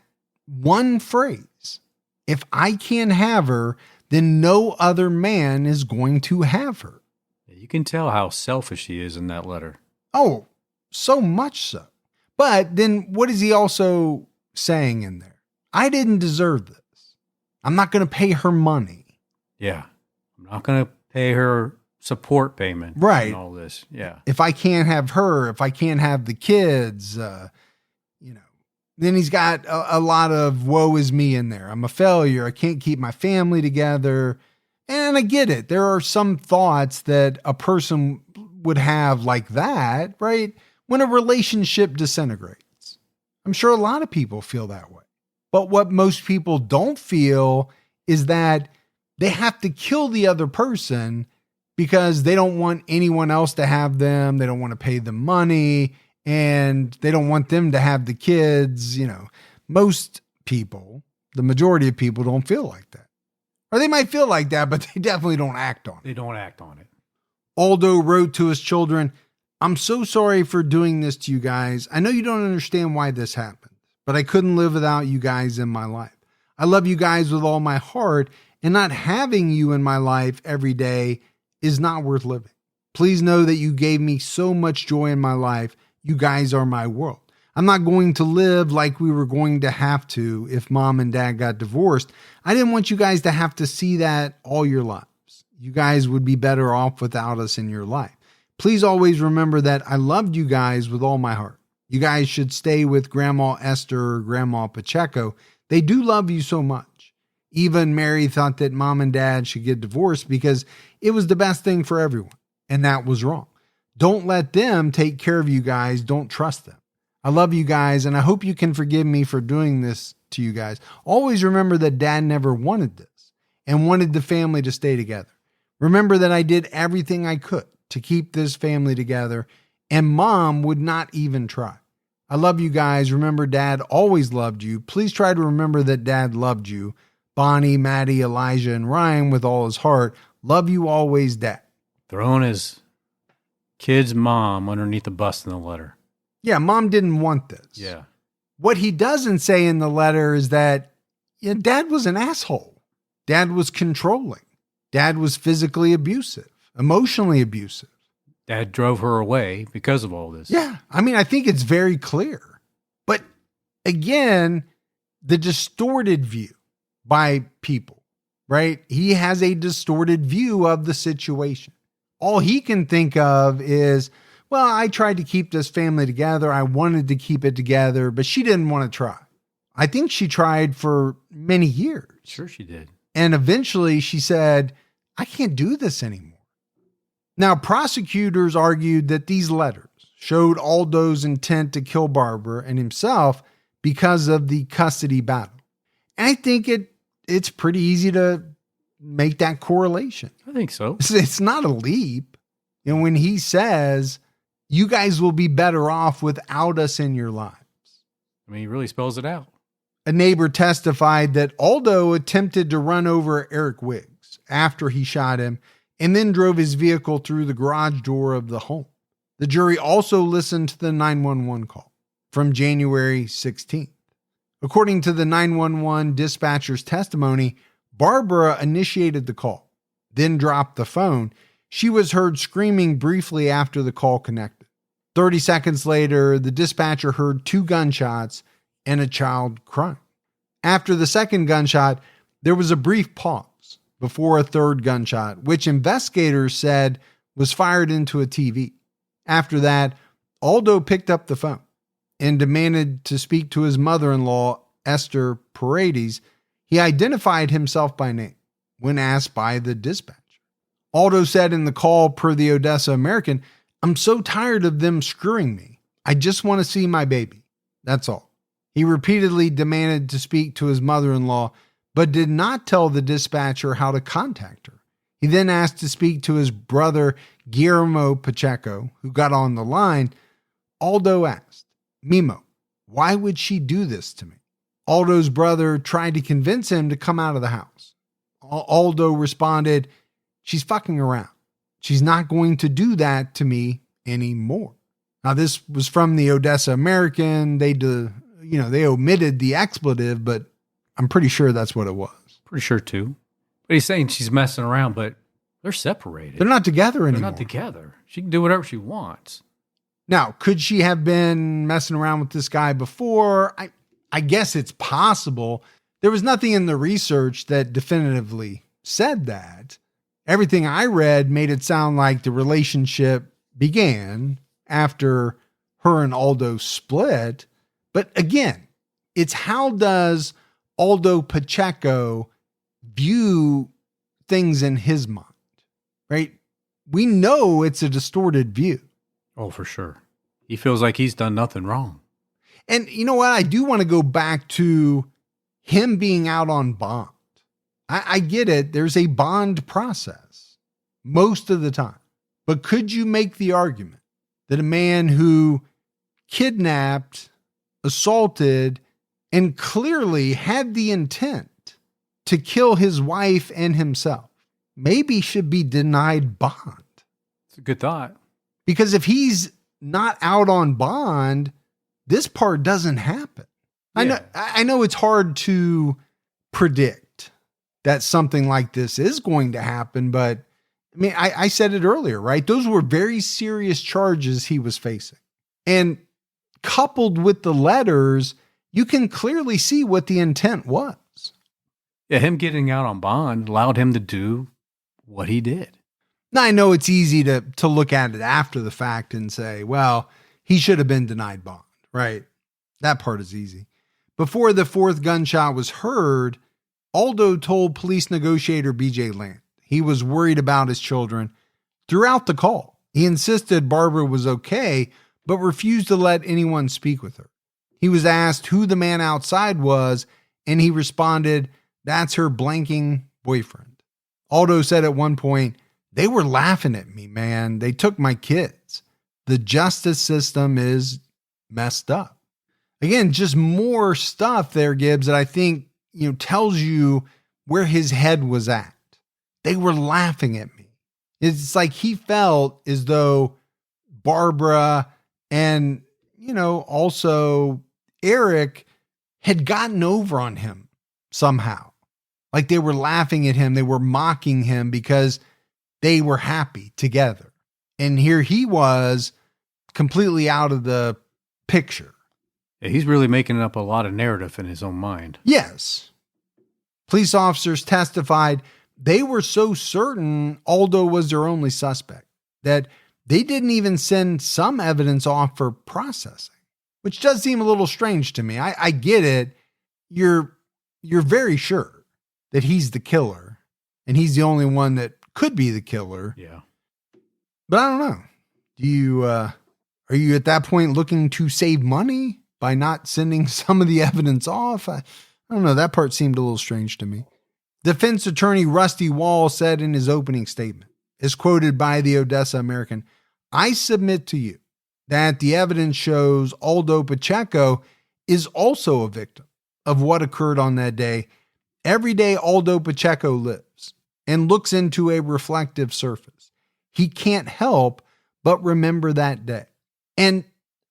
one phrase, if I can't have her, then no other man is going to have her. You can tell how selfish he is in that letter. Oh, so much so. But then what is he also saying in there? I didn't deserve this. I'm not going to pay her money. Yeah. I'm not going to pay her support payment. Right. And all this. Yeah. If I can't have her, if I can't have the kids, then he's got a lot of woe is me in there. I'm a failure. I can't keep my family together. And I get it. There are some thoughts that a person would have like that, right? When a relationship disintegrates. I'm sure a lot of people feel that way. But what most people don't feel is that they have to kill the other person because they don't want anyone else to have them. They don't want to pay them money, and they don't want them to have the kids. Most people, the majority of people, don't feel like that. Or they might feel like that, but they definitely don't act on it. They don't act on it. Aldo wrote to his children, "I'm so sorry for doing this to you guys. I know you don't understand why this happened, but I couldn't live without you guys in my life. I love you guys with all my heart, and not having you in my life every day is not worth living. Please know that you gave me so much joy in my life. You guys are my world. I'm not going to live like we were going to have to if mom and dad got divorced. I didn't want you guys to have to see that all your lives. You guys would be better off without us in your life. Please always remember that I loved you guys with all my heart. You guys should stay with Grandma Esther or Grandma Pacheco. They do love you so much. Even Mary thought that mom and dad should get divorced because it was the best thing for everyone. And that was wrong. Don't let them take care of you guys. Don't trust them. I love you guys, and I hope you can forgive me for doing this to you guys. Always remember that dad never wanted this and wanted the family to stay together. Remember that I did everything I could to keep this family together, and mom would not even try. I love you guys. Remember, dad always loved you. Please try to remember that dad loved you. Bonnie, Maddie, Elijah, and Ryan with all his heart. Love you always, dad. Throwing his kid's mom underneath the bus in the letter. Yeah, mom didn't want this. Yeah. What he doesn't say in the letter is that dad was an asshole. Dad was controlling. Dad was physically abusive, emotionally abusive. Dad drove her away because of all this. Yeah. I mean, I think it's very clear. But again, the distorted view by people, right? He has a distorted view of the situation. All he can think of is, well, I tried to keep this family together. I wanted to keep it together, but she didn't want to try. I think she tried for many years. Sure she did. And eventually she said, I can't do this anymore. Now, prosecutors argued that these letters showed Aldo's intent to kill Barbara and himself because of the custody battle. And I think it's pretty easy to make that correlation. I think so. It's not a leap. When he says, you guys will be better off without us in your lives. I mean, he really spells it out. A neighbor testified that Aldo attempted to run over Eric Wiggs after he shot him and then drove his vehicle through the garage door of the home. The jury also listened to the 911 call from January 16th. According to the 911 dispatcher's testimony, Barbara initiated the call, then dropped the phone. She was heard screaming briefly after the call connected. 30 seconds later, the dispatcher heard 2 gunshots and a child crying. After the second gunshot, there was a brief pause before a third gunshot, which investigators said was fired into a TV. After that, Aldo picked up the phone and demanded to speak to his mother-in-law, Esther Paredes. He identified himself by name when asked by the dispatcher. Aldo said in the call, per the Odessa American, I'm so tired of them screwing me. I just want to see my baby. That's all. He repeatedly demanded to speak to his mother-in-law, but did not tell the dispatcher how to contact her. He then asked to speak to his brother, Guillermo Pacheco, who got on the line. Aldo asked, Mimo, why would she do this to me? Aldo's brother tried to convince him to come out of the house. Aldo responded, she's fucking around. She's not going to do that to me anymore. Now, this was from the Odessa American. They omitted the expletive, but I'm pretty sure that's what it was. Pretty sure too. But he's saying she's messing around, but they're separated. They're not together anymore. They're not together. She can do whatever she wants. Now, could she have been messing around with this guy before? I guess it's possible. There was nothing in the research that definitively said that. Everything I read made it sound like the relationship began after her and Aldo split. But again, it's how does Aldo Pacheco view things in his mind, right? We know it's a distorted view. Oh, for sure. He feels like he's done nothing wrong. And you know what? I do want to go back to him being out on bond. I get it. There's a bond process most of the time. But could you make the argument that a man who kidnapped, assaulted, and clearly had the intent to kill his wife and himself maybe should be denied bond? It's a good thought. Because if he's not out on bond, this part doesn't happen. Yeah. I know it's hard to predict that something like this is going to happen, but I mean, I said it earlier, right? Those were very serious charges he was facing. And coupled with the letters, you can clearly see what the intent was. Yeah, him getting out on bond allowed him to do what he did. Now, I know it's easy to look at it after the fact and say, well, he should have been denied bond, right? That part is easy. Before the fourth gunshot was heard, Aldo told police negotiator BJ Land he was worried about his children throughout the call. He insisted Barbara was okay, but refused to let anyone speak with her. He was asked who the man outside was, and he responded, "That's her blanking boyfriend." Aldo said at one point, "They were laughing at me, man. They took my kids. The justice system is messed up." Again, just more stuff there, Gibbs, that I think, tells you where his head was at. They were laughing at me. It's like he felt as though Barbara and, also Eric had gotten over on him somehow. Like they were laughing at him. They were mocking him because they were happy together. And here he was completely out of the picture. Yeah, he's really making up a lot of narrative in his own mind. Yes. Police officers testified they were so certain Aldo was their only suspect that they didn't even send some evidence off for processing, which does seem a little strange to me. I get it. You're very sure that he's the killer and he's the only one that could be the killer. Yeah. But I don't know. Are you at that point looking to save money by not sending some of the evidence off? I don't know. That part seemed a little strange to me. Defense attorney Rusty Wall said in his opening statement, as quoted by the Odessa American, "I submit to you that the evidence shows Aldo Pacheco is also a victim of what occurred on that day. Every day Aldo Pacheco lives and looks into a reflective surface. He can't help but remember that day." And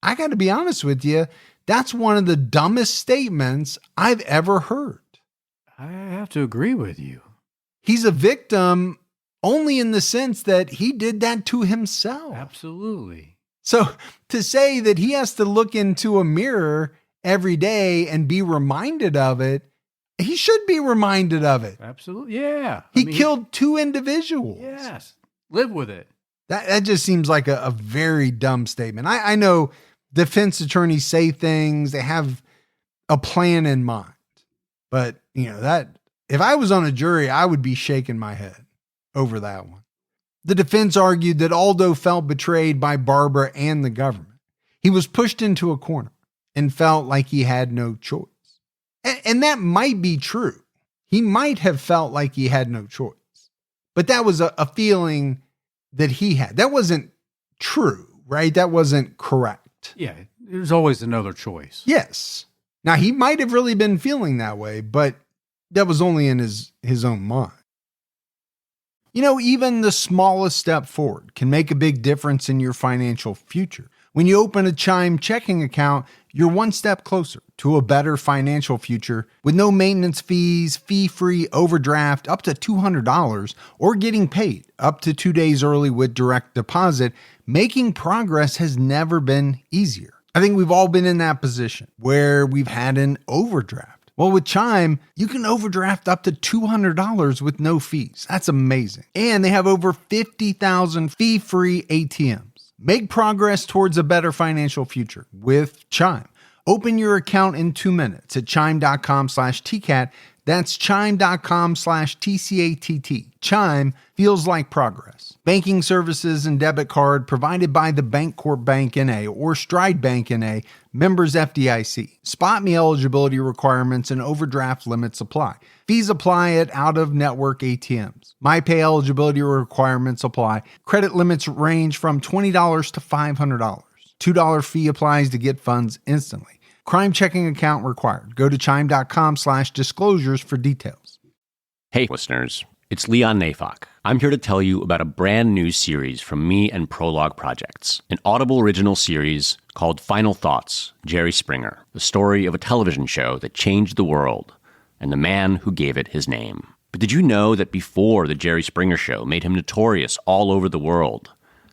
I got to be honest with you, that's one of the dumbest statements I've ever heard. I have to agree with you. He's a victim only in the sense that he did that to himself. Absolutely. So to say that he has to look into a mirror every day and be reminded of it, he should be reminded of it. Absolutely. Yeah. He killed two individuals. Yes. Live with it. That just seems like a very dumb statement. I know defense attorneys say things, they have a plan in mind. But, that if I was on a jury, I would be shaking my head over that one. The defense argued that Aldo felt betrayed by Barbara and the government. He was pushed into a corner and felt like he had no choice. And that might be true. He might have felt like he had no choice. But that was a feeling that he had. That wasn't true, right? That wasn't correct. Yeah, there's always another choice. Yes. Now, he might have really been feeling that way, but that was only in his own mind. Even the smallest step forward can make a big difference in your financial future. When you open a Chime checking account, you're one step closer to a better financial future with no maintenance fees, fee-free overdraft up to $200, or getting paid up to 2 days early with direct deposit. Making progress has never been easier. I think we've all been in that position where we've had an overdraft. Well, with Chime, you can overdraft up to $200 with no fees. That's amazing. And they have over 50,000 fee-free ATMs. Make progress towards a better financial future with Chime. Open your account in 2 minutes at chime.com/TCAT. That's chime.com/TCATT. Chime feels like progress. Banking services and debit card provided by the Bancorp Bank N.A. or Stride Bank N.A., members FDIC. Spot me eligibility requirements and overdraft limits apply. Fees apply at out-of-network ATMs. MyPay eligibility requirements apply. Credit limits range from $20 to $500. $2 fee applies to get funds instantly. Crime checking account required. Go to chime.com/disclosures for details. Hey, listeners, it's Leon Nafok. I'm here to tell you about a brand new series from me and Prologue Projects, an Audible original series called Final Thoughts, Jerry Springer, the story of a television show that changed the world and the man who gave it his name. But did you know that before The Jerry Springer Show made him notorious all over the world,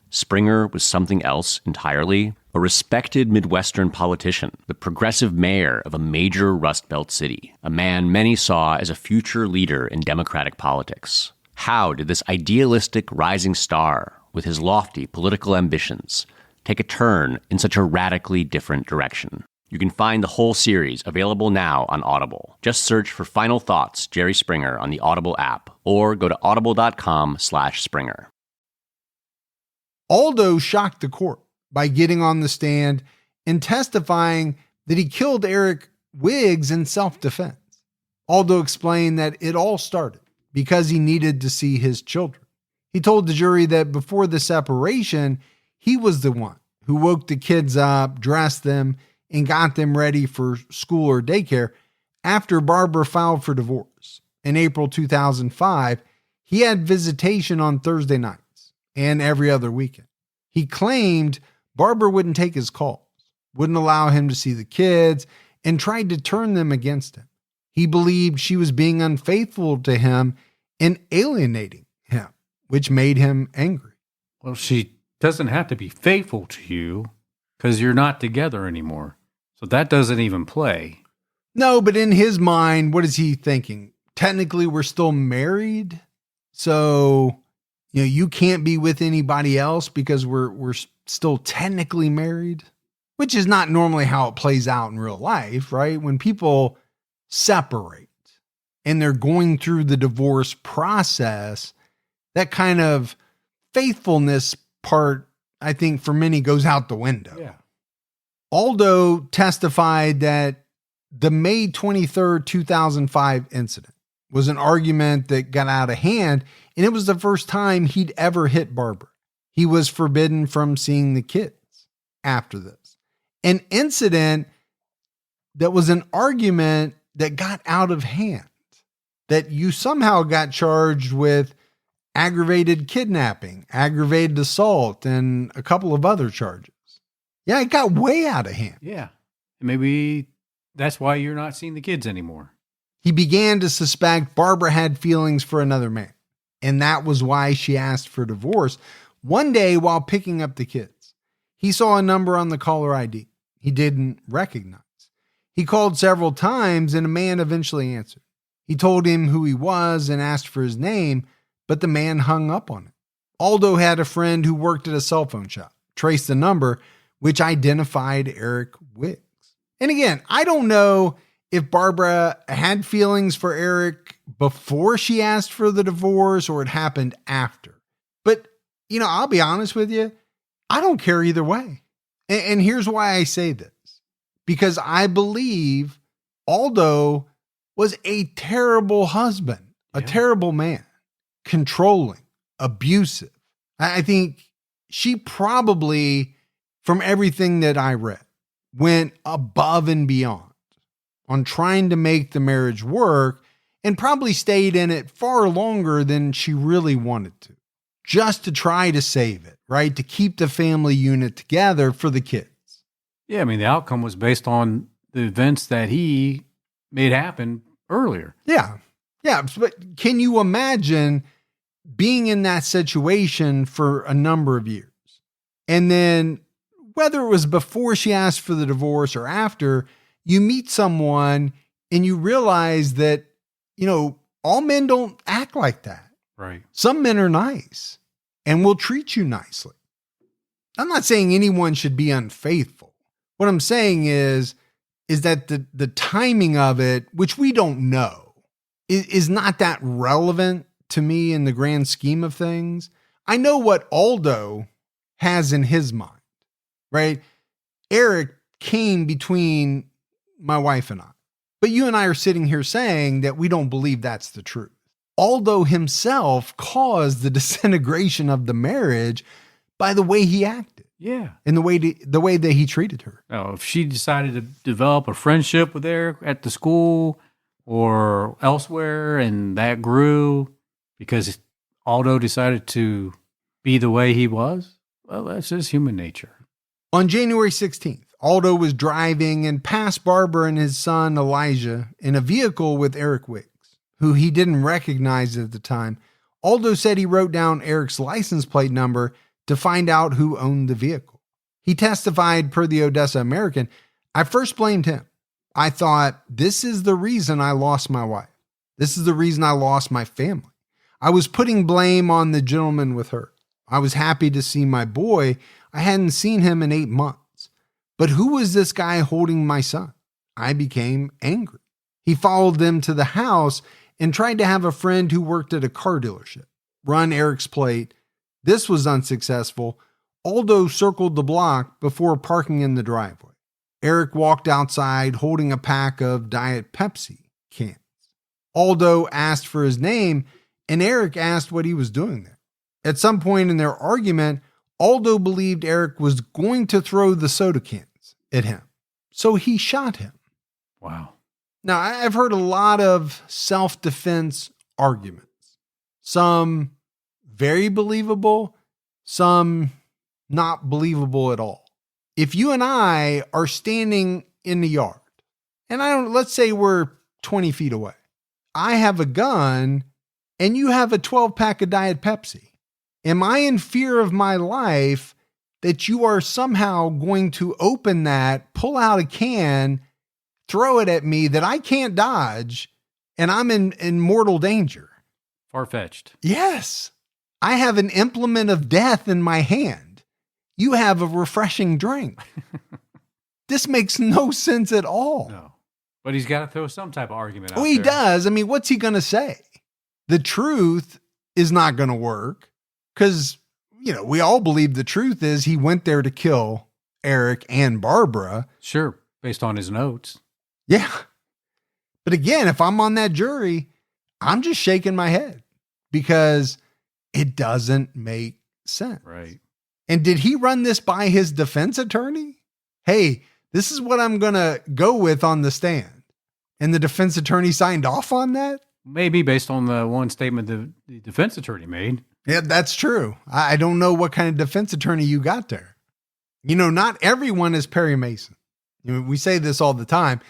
Springer was something else entirely? A respected Midwestern politician, the progressive mayor of a major Rust Belt city, a man many saw as a future leader in Democratic politics. How did this idealistic rising star, with his lofty political ambitions, take a turn in such a radically different direction? You can find the whole series available now on Audible. Just search for Final Thoughts, Jerry Springer on the Audible app, or go to audible.com/Springer. Aldo shocked the court by getting on the stand and testifying that he killed Eric Wiggs in self-defense. Aldo explained that it all started because he needed to see his children. He told the jury that before the separation, he was the one who woke the kids up, dressed them, and got them ready for school or daycare. After Barbara filed for divorce in April 2005, he had visitation on Thursday nights and every other weekend. He claimed Barbara wouldn't take his calls, wouldn't allow him to see the kids, and tried to turn them against him. He believed she was being unfaithful to him and alienating him, which made him angry. Well, she doesn't have to be faithful to you because you're not together anymore. So that doesn't even play. No, but in his mind, what is he thinking? Technically, we're still married. So, you can't be with anybody else because we're still technically married, which is not normally how it plays out in real life, right? When people separate and they're going through the divorce process, that kind of faithfulness part, I think for many goes out the window. Yeah. Aldo testified that the May 23rd, 2005 incident was an argument that got out of hand, and it was the first time he'd ever hit Barbara. He was forbidden from seeing the kids after this. An incident that was an argument that got out of hand, that you somehow got charged with aggravated kidnapping, aggravated assault, and a couple of other charges. Yeah, it got way out of hand. Yeah. Maybe that's why you're not seeing the kids anymore. He began to suspect Barbara had feelings for another man, and that was why she asked for divorce. One day while picking up the kids, he saw a number on the caller ID he didn't recognize. He called several times, and a man eventually answered. He told him who he was and asked for his name, but the man hung up on him. Aldo had a friend who worked at a cell phone shop, traced the number, which identified Eric Wiggs. And again, I don't know if Barbara had feelings for Eric before she asked for the divorce or it happened after. But, I'll be honest with you, I don't care either way. And here's why I say this. Because I believe Aldo was a terrible husband, a terrible man, controlling, abusive. I think she probably, from everything that I read, went above and beyond on trying to make the marriage work and probably stayed in it far longer than she really wanted to, just to try to save it, right? To keep the family unit together for the kids. Yeah, the outcome was based on the events that he made happen earlier. Yeah. But can you imagine being in that situation for a number of years? And then whether it was before she asked for the divorce or after, you meet someone and you realize that, all men don't act like that. Right. Some men are nice and will treat you nicely. I'm not saying anyone should be unfaithful. What I'm saying is that the timing of it, which we don't know, is not that relevant to me in the grand scheme of things. I know what Aldo has in his mind, right? Eric came between my wife and I. But you and I are sitting here saying that we don't believe that's the truth. Aldo himself caused the disintegration of the marriage by the way he acted. Yeah. And the way that he treated her. Oh, if she decided to develop a friendship with Eric at the school or elsewhere and that grew because Aldo decided to be the way he was, well, that's just human nature. On January 16th, Aldo was driving and passed Barbara and his son Elijah in a vehicle with Eric Wiggs, who he didn't recognize at the time, Aldo said he wrote down Eric's license plate number to find out who owned the vehicle. He testified per the Odessa American, "I first blamed him. I thought, this is the reason I lost my wife. This is the reason I lost my family. I was putting blame on the gentleman with her. I was happy to see my boy. I hadn't seen him in 8 months. But who was this guy holding my son? I became angry. He followed them to the house and tried to have a friend who worked at a car dealership run Eric's plate. This was unsuccessful. Aldo circled the block before parking in the driveway. Eric walked outside holding a pack of Diet Pepsi cans. Aldo asked for his name, and Eric asked what he was doing there. At some point in their argument, Aldo believed Eric was going to throw the soda cans at him, so he shot him. Wow. Now, I've heard a lot of self-defense arguments. Some very believable, some not believable at all. If you and I are standing in the yard, and let's say we're 20 feet away. I have a gun and you have a 12-pack of Diet Pepsi. Am I in fear of my life that you are somehow going to open that, pull out a can, throw it at me that I can't dodge, and I'm in mortal danger? Far-fetched. Yes. I have an implement of death in my hand. You have a refreshing drink. This makes no sense at all. No. But he's got to throw some type of argument out He there. does. I mean, what's he going to say? The truth is not going to work because, we all believe the truth is he went there to kill Eric and Barbara. Sure, based on his notes. Yeah. But again, if I'm on that jury, I'm just shaking my head because it doesn't make sense. Right. And did he run this by his defense attorney? Hey, this is what I'm going to go with on the stand. And the defense attorney signed off on that? Maybe based on the one statement the defense attorney made. Yeah, that's true. I don't know what kind of defense attorney you got there. Not everyone is Perry Mason. We say this all the time.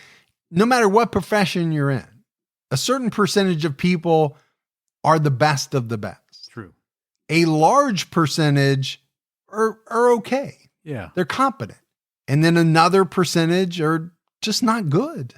No matter what profession you're in, a certain percentage of people are the best of the best. True. A large percentage are okay. Yeah. They're competent. And then another percentage are just not good.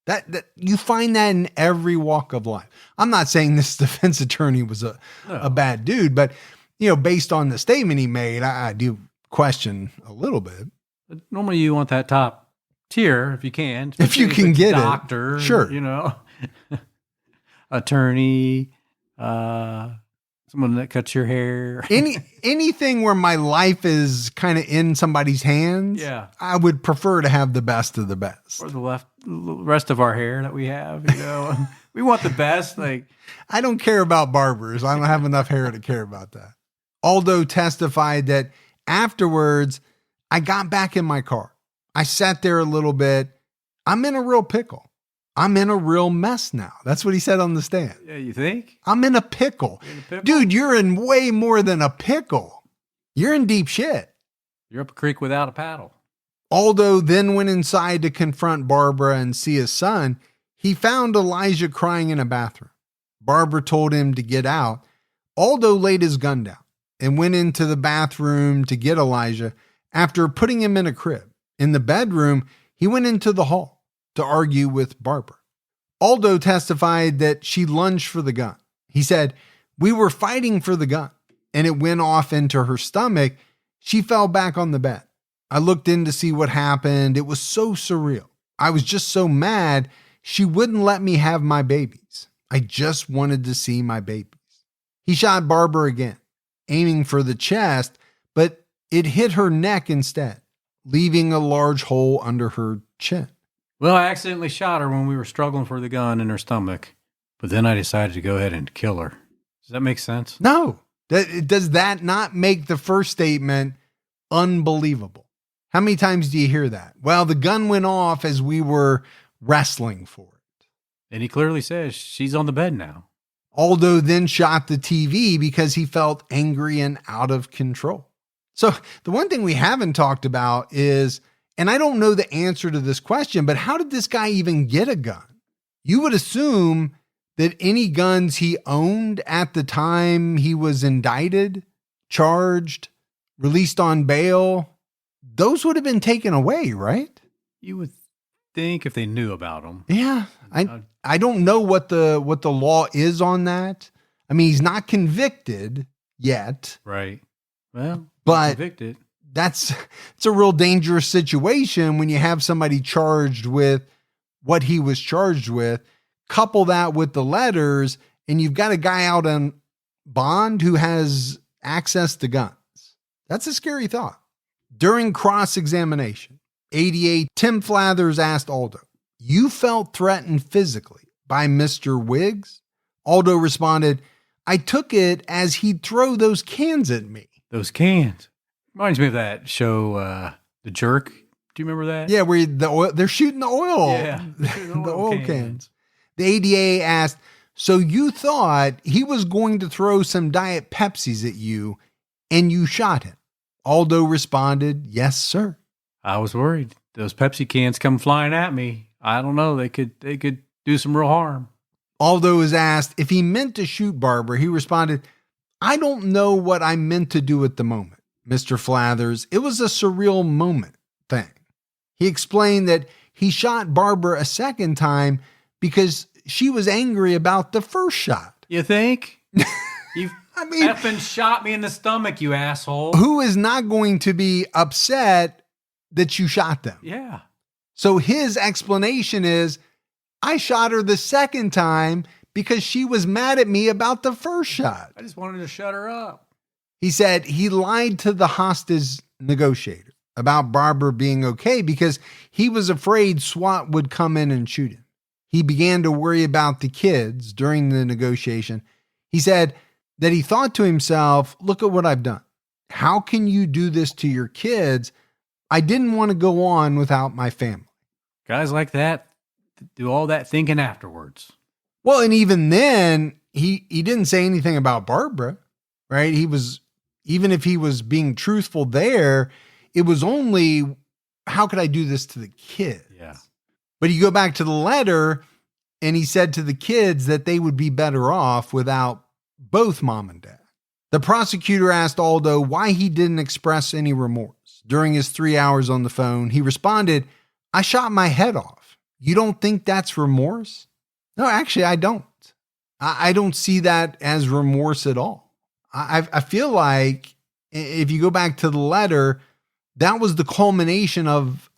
That you find that in every walk of life. I'm not saying this defense attorney was a bad dude, but based on the statement he made, I do question a little bit. But normally you want that top tier if you can. If you can get doctor, it. Sure. Attorney, someone that cuts your hair. Anything where my life is kind of in somebody's hands. Yeah. I would prefer to have the best of the best. Or the rest of our hair that we have, we want the best. I don't care about barbers. I don't have enough hair to care about that. Aldo testified that afterwards, I got back in my car. I sat there a little bit. I'm in a real pickle. I'm in a real mess now. That's what he said on the stand. Yeah, you think? I'm in a pickle. You're in a pickle? Dude, you're in way more than a pickle. You're in deep shit. You're up a creek without a paddle. Aldo then went inside to confront Barbara and see his son. He found Elijah crying in a bathroom. Barbara told him to get out. Aldo laid his gun down and went into the bathroom to get Elijah after putting him in a crib. In the bedroom, he went into the hall to argue with Barbara. Aldo testified that she lunged for the gun. He said, "We were fighting for the gun and it went off into her stomach. She fell back on the bed. I looked in to see what happened. It was so surreal. I was just so mad. She wouldn't let me have my babies. I just wanted to see my babies." He shot Barbara again, aiming for the chest, but it hit her neck instead, leaving a large hole under her chin. Well, I accidentally shot her when we were struggling for the gun in her stomach, but then I decided to go ahead and kill her. Does that make sense? No. Does that not make the first statement unbelievable? How many times do you hear that? Well, the gun went off as we were wrestling for it. And he clearly says she's on the bed now. Aldo then shot the TV because he felt angry and out of control. So the one thing we haven't talked about is, and I don't know the answer to this question, but how did this guy even get a gun? You would assume that any guns he owned at the time he was indicted, charged, released on bail, those would have been taken away, right? You would think if they knew about them. Yeah. I don't know what the law is on that. I mean, he's not convicted yet. Right. Well, but convicted. It's a real dangerous situation when you have somebody charged with what he was charged with. Couple that with the letters, and you've got a guy out on bond who has access to guns. That's a scary thought. During cross-examination, ADA Tim Flathers asked Aldo, "You felt threatened physically by Mr. Wiggs?" Aldo responded, "I took it as he'd throw those cans at me." Those cans. Reminds me of that show, The Jerk. Do you remember that? Yeah, where they're shooting the oil. Yeah. The oil cans. The ADA asked, "So you thought he was going to throw some Diet Pepsis at you and you shot him?" Aldo responded, "Yes, sir." I was worried. Those Pepsi cans come flying at me. I don't know. They could do some real harm. Aldo was asked if he meant to shoot Barbara. He responded, "I don't know what I meant to do at the moment, Mr. Flathers. It was a surreal moment thing." He explained that he shot Barbara a second time because she was angry about the first shot. You think? You've effing shot me in the stomach, you asshole. Who is not going to be upset that you shot them? Yeah. So his explanation is, I shot her the second time because she was mad at me about the first shot. I just wanted to shut her up. He said he lied to the hostage negotiator about Barbara being okay because he was afraid SWAT would come in and shoot him. He began to worry about the kids during the negotiation. He said that he thought to himself, "Look at what I've done. How can you do this to your kids? I didn't want to go on without my family." Guys like that do all that thinking afterwards. Well, and even then, he didn't say anything about Barbara, right? Even if he was being truthful there, it was only, how could I do this to the kids? Yeah. But you go back to the letter, and he said to the kids that they would be better off without both mom and dad. The prosecutor asked Aldo why he didn't express any remorse. During his 3 hours on the phone, he responded, "I shot my head off. You don't think that's remorse?" No, actually, I don't. I don't see that as remorse at all. I feel like if you go back to the letter, that was the culmination of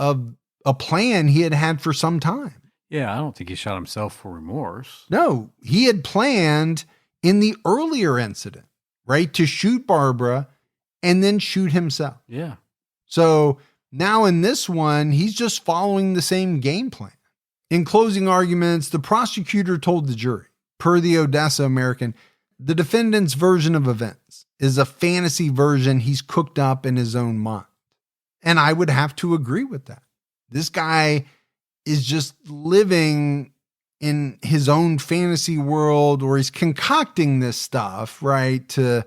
a plan he had had for some time. Yeah, I don't think he shot himself for remorse. No, he had planned in the earlier incident, right, to shoot Barbara and then shoot himself. Yeah. So now in this one, he's just following the same game plan. In closing arguments, the prosecutor told the jury, per the Odessa American, the defendant's version of events is a fantasy version he's cooked up in his own mind. And I would have to agree with that. This guy is just living in his own fantasy world, or he's concocting this stuff, right, to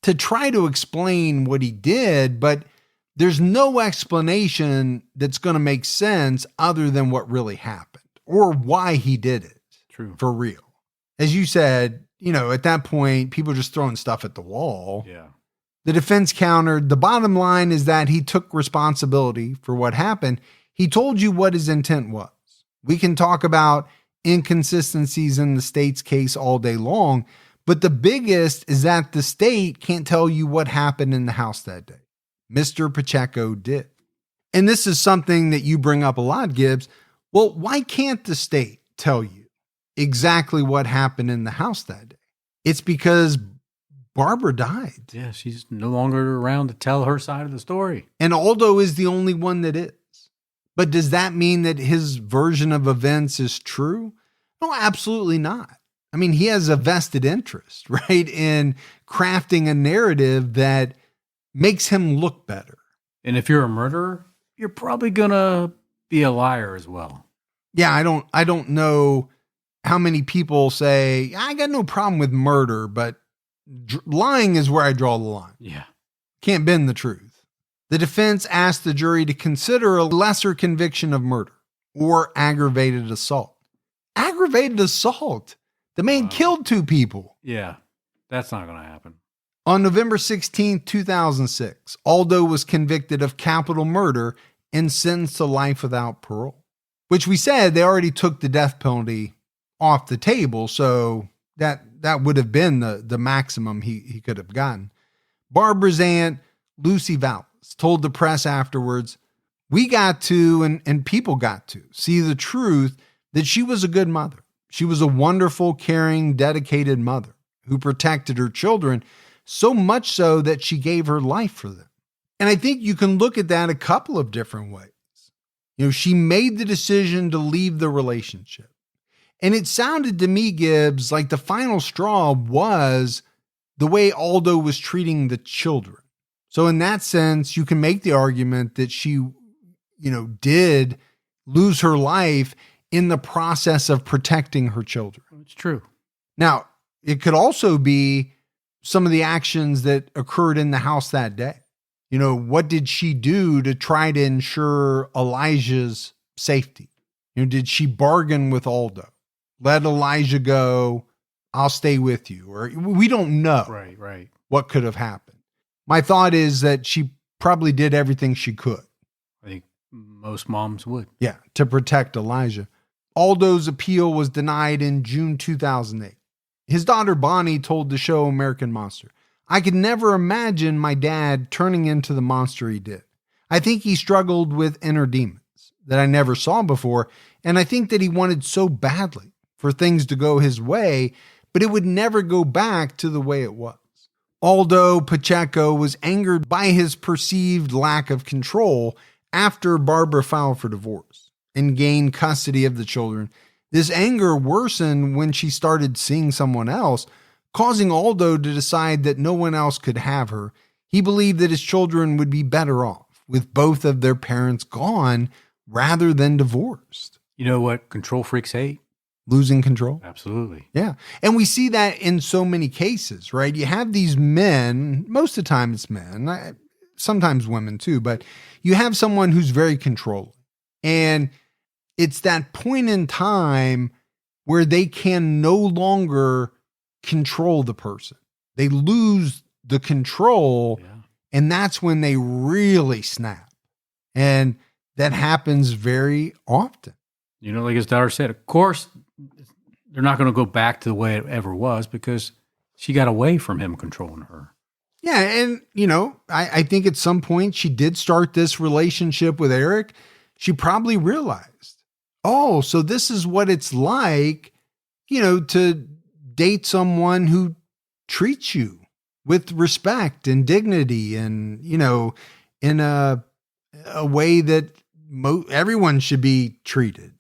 try to explain what he did, but there's no explanation that's going to make sense other than what really happened or why he did it. True. For real. As you said, at that point, people are just throwing stuff at the wall. Yeah. The defense countered, the bottom line is that he took responsibility for what happened. He told you what his intent was. We can talk about inconsistencies in the state's case all day long, but the biggest is that the state can't tell you what happened in the house that day. Mr. Pacheco did. And this is something that you bring up a lot, Gibbs. Well, why can't the state tell you exactly what happened in the house that day? It's because Barbara died. Yeah, she's no longer around to tell her side of the story. And Aldo is the only one that is. But does that mean that his version of events is true? No, absolutely not. I mean, he has a vested interest, right, in crafting a narrative that makes him look better. And if you're a murderer, you're probably going to be a liar as well. Yeah, I don't know how many people say, I got no problem with murder, but lying is where I draw the line. Yeah. Can't bend the truth. The defense asked the jury to consider a lesser conviction of murder or aggravated assault. Aggravated assault? The man killed 2 people. Yeah, that's not going to happen. On November 16, 2006, Aldo was convicted of capital murder and sentenced to life without parole, which we said they already took the death penalty off the table, so that would have been the maximum he could have gotten. Barbara's aunt, Lucy Vallis, told the press afterwards, "We got to, and people got to, see the truth that she was a good mother. She was a wonderful, caring, dedicated mother who protected her children, so much so that she gave her life for them." And I think you can look at that a couple of different ways. She made the decision to leave the relationship. And it sounded to me, Gibbs, like the final straw was the way Aldo was treating the children. So in that sense, you can make the argument that she, did lose her life in the process of protecting her children. It's true. Now, it could also be some of the actions that occurred in the house that day. What did she do to try to ensure Elijah's safety? Did she bargain with Aldo? Let Elijah go. I'll stay with you. Or we don't know Right. what could have happened. My thought is that she probably did everything she could. I think most moms would. Yeah, to protect Elijah. Aldo's appeal was denied in June 2008. His daughter Bonnie told the show American Monster, "I could never imagine my dad turning into the monster he did. I think he struggled with inner demons that I never saw before, and I think that he wanted so badly for things to go his way, but it would never go back to the way it was." Aldo Pacheco was angered by his perceived lack of control after Barbara filed for divorce and gained custody of the children. This anger worsened when she started seeing someone else, causing Aldo to decide that no one else could have her. He believed that his children would be better off with both of their parents gone rather than divorced. You know what control freaks hate? Losing control. Absolutely. Yeah. And we see that in so many cases, right? You have these men, most of the time it's men, sometimes women too, but you have someone who's very controlling. And it's that point in time where they can no longer control the person. They lose the control, and that's when they really snap. And that happens very often. Like his daughter said, of course, they're not going to go back to the way it ever was because she got away from him controlling her. Yeah. And, I think at some point she did start this relationship with Eric. She probably realized, oh, so this is what it's like, to date someone who treats you with respect and dignity and, in a way that everyone should be treated.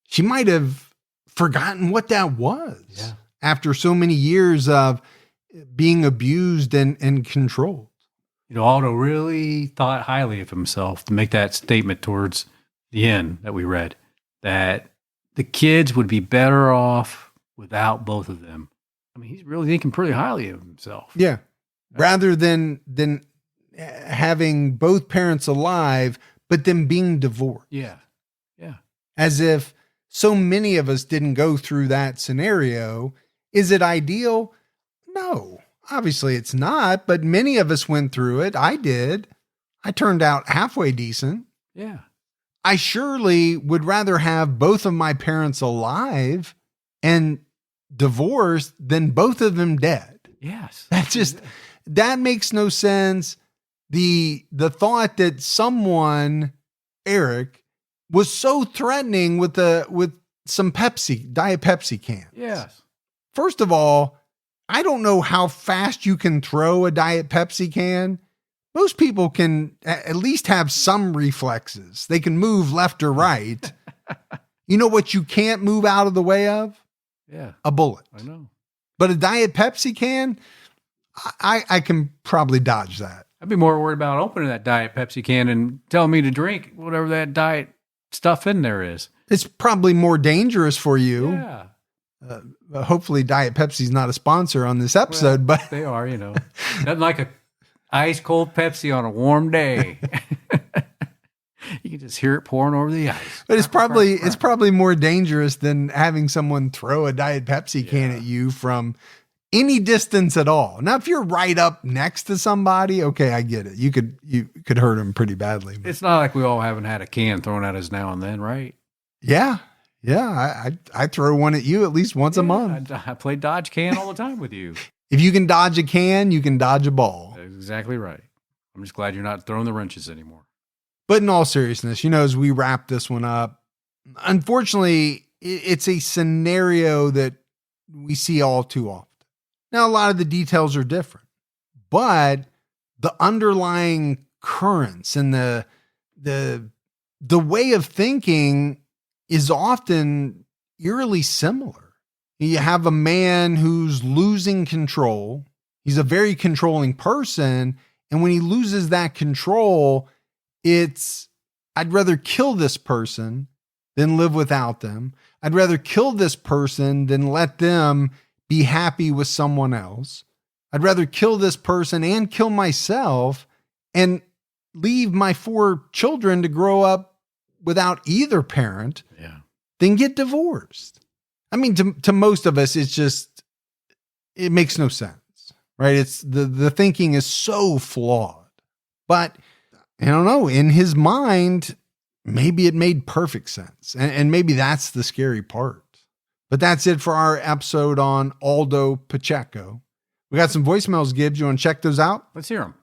She might have forgotten what that was after so many years of being abused and controlled. Aldo really thought highly of himself to make that statement towards the end that we read, that the kids would be better off without both of them. I mean, he's really thinking pretty highly of himself. Yeah. Rather than having both parents alive, but them being divorced. Yeah. As if so many of us didn't go through that scenario. Is it ideal? No, obviously it's not, but many of us went through it. I did. I turned out halfway decent. Yeah. I surely would rather have both of my parents alive and divorced than both of them dead. Yes. That makes no sense. The thought that someone, Eric, was so threatening with some Diet Pepsi cans. Yes. First of all, I don't know how fast you can throw a Diet Pepsi can. Most people can at least have some reflexes. They can move left or right. You know what you can't move out of the way of? Yeah. A bullet. I know. But a Diet Pepsi can, I can probably dodge that. I'd be more worried about opening that Diet Pepsi can and telling me to drink whatever that diet stuff in there is. It's probably more dangerous for you. Yeah. Hopefully Diet Pepsi's not a sponsor on this episode, but they are, Nothing like a ice cold Pepsi on a warm day. You can just hear it pouring over the ice. But it's probably more dangerous than having someone throw a Diet Pepsi can at you from any distance at all. Now, if you're right up next to somebody, okay, I get it. You could hurt them pretty badly. But. It's not like we all haven't had a can thrown at us now and then, right? Yeah. Yeah. I throw one at you at least once a month. I play dodge can all the time with you. If you can dodge a can, you can dodge a ball. That's exactly right. I'm just glad you're not throwing the wrenches anymore. But in all seriousness, as we wrap this one up, unfortunately, it's a scenario that we see all too often. Now, a lot of the details are different, but the underlying currents and the way of thinking is often eerily similar. You have a man who's losing control. He's a very controlling person. And when he loses that control, I'd rather kill this person than live without them. I'd rather kill this person than let them be happy with someone else. I'd rather kill this person and kill myself and leave my 4 children to grow up without either parent than get divorced. I mean, to most of us, it makes no sense, right? It's the thinking is so flawed, but I don't know, in his mind, maybe it made perfect sense. And maybe that's the scary part. But that's it for our episode on Aldo Pacheco. We got some voicemails, Gibbs. You want to check those out? Let's hear them.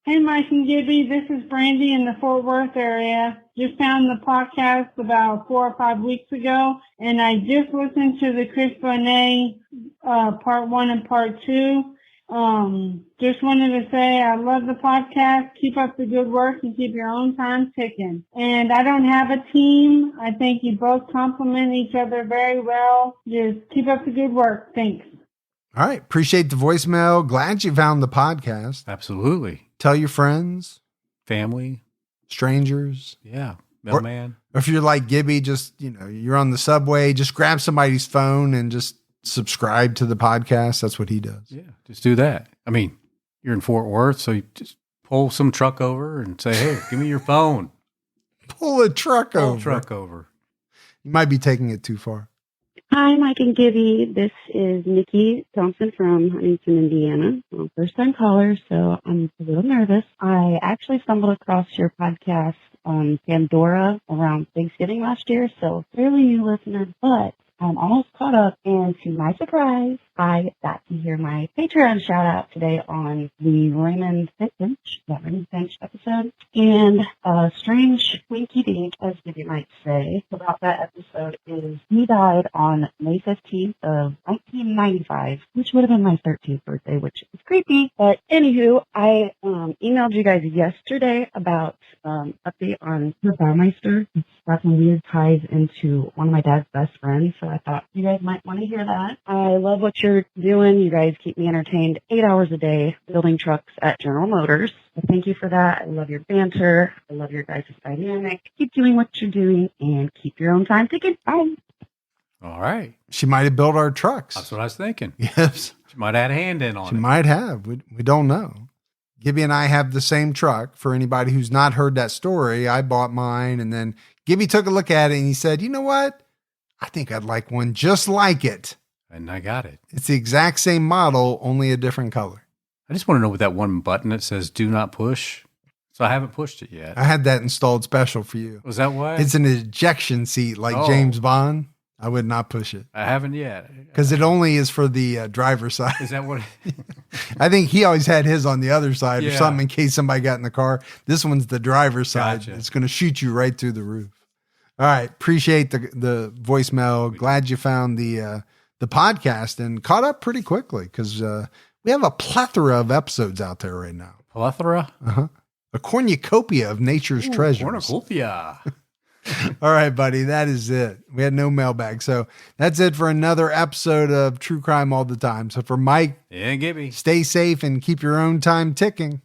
Hey, Mike and Gibby. This is Brandy in the Fort Worth area. Just found the podcast about 4 or 5 weeks ago, and I just listened to the Chris Bonet part 1 and part 2. Just wanted to say I love the podcast. Keep up the good work and keep your own time ticking. And I don't have a team. I think you both complement each other very well. Just keep up the good work. Thanks. All right. Appreciate the voicemail. Glad you found the podcast. Absolutely. Tell your friends, family, strangers. Yeah. Mailman. Or if you're like Gibby, just, you're on the subway, just grab somebody's phone and just subscribe to the podcast. That's what he does. Yeah. Just do that. I mean, you're in Fort Worth, so you just pull some truck over and say, hey, give me your phone. Pull a truck over. You might be taking it too far. Hi, Mike and Gibby. This is Nikki Thompson from Huntington, Indiana. I'm a first-time caller, so I'm a little nervous. I actually stumbled across your podcast on Pandora around Thanksgiving last year, so fairly new listener, but I'm almost caught up, and to my surprise, I got to hear my Patreon shout-out today on the Raymond Finch episode, and a strange winky-dink, as you might say, about that episode is he died on May 15th of 1995, which would have been my 13th birthday, which is creepy, but anywho, I emailed you guys yesterday about update on the Baumeister. It's got some weird ties into one of my dad's best friends, so I thought you guys might want to hear that. I love what you're doing. You guys keep me entertained 8 hours a day building trucks at General Motors. So thank you for that. I love your banter. I love your guys' dynamic. Keep doing what you're doing and keep your own time ticking. Bye. All right. She might have built our trucks. That's what I was thinking. Yes. She might have had a hand in on it. She might have. We don't know. Gibby and I have the same truck. For anybody who's not heard that story, I bought mine, and then Gibby took a look at it and he said, you know what? I think I'd like one just like it. And I got it. It's the exact same model, only a different color. I just want to know what that one button that says do not push. So I haven't pushed it yet. I had that installed special for you. Was that why? It's an ejection seat like James Bond. I would not push it. I haven't yet. Because it only is for the driver's side. Is that what? I think he always had his on the other side or something in case somebody got in the car. This one's the driver's side. Gotcha. It's going to shoot you right through the roof. All right. Appreciate the voicemail. Glad you found the podcast and caught up pretty quickly because we have a plethora of episodes out there right now. Plethora? Uh-huh. A cornucopia of nature's treasures. Cornucopia. All right, buddy. That is it. We had no mailbag. So that's it for another episode of True Crime All the Time. So for Mike, and Gibby, stay safe and keep your own time ticking.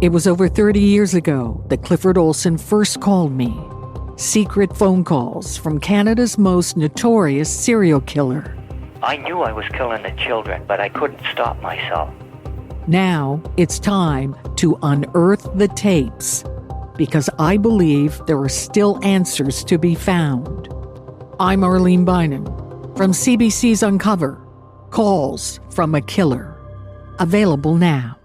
It was over 30 years ago that Clifford Olson first called me. Secret phone calls from Canada's most notorious serial killer. I knew I was killing the children, but I couldn't stop myself. Now it's time to unearth the tapes, because I believe there are still answers to be found. I'm Arlene Bynum from CBC's Uncover, Calls from a Killer. Available now.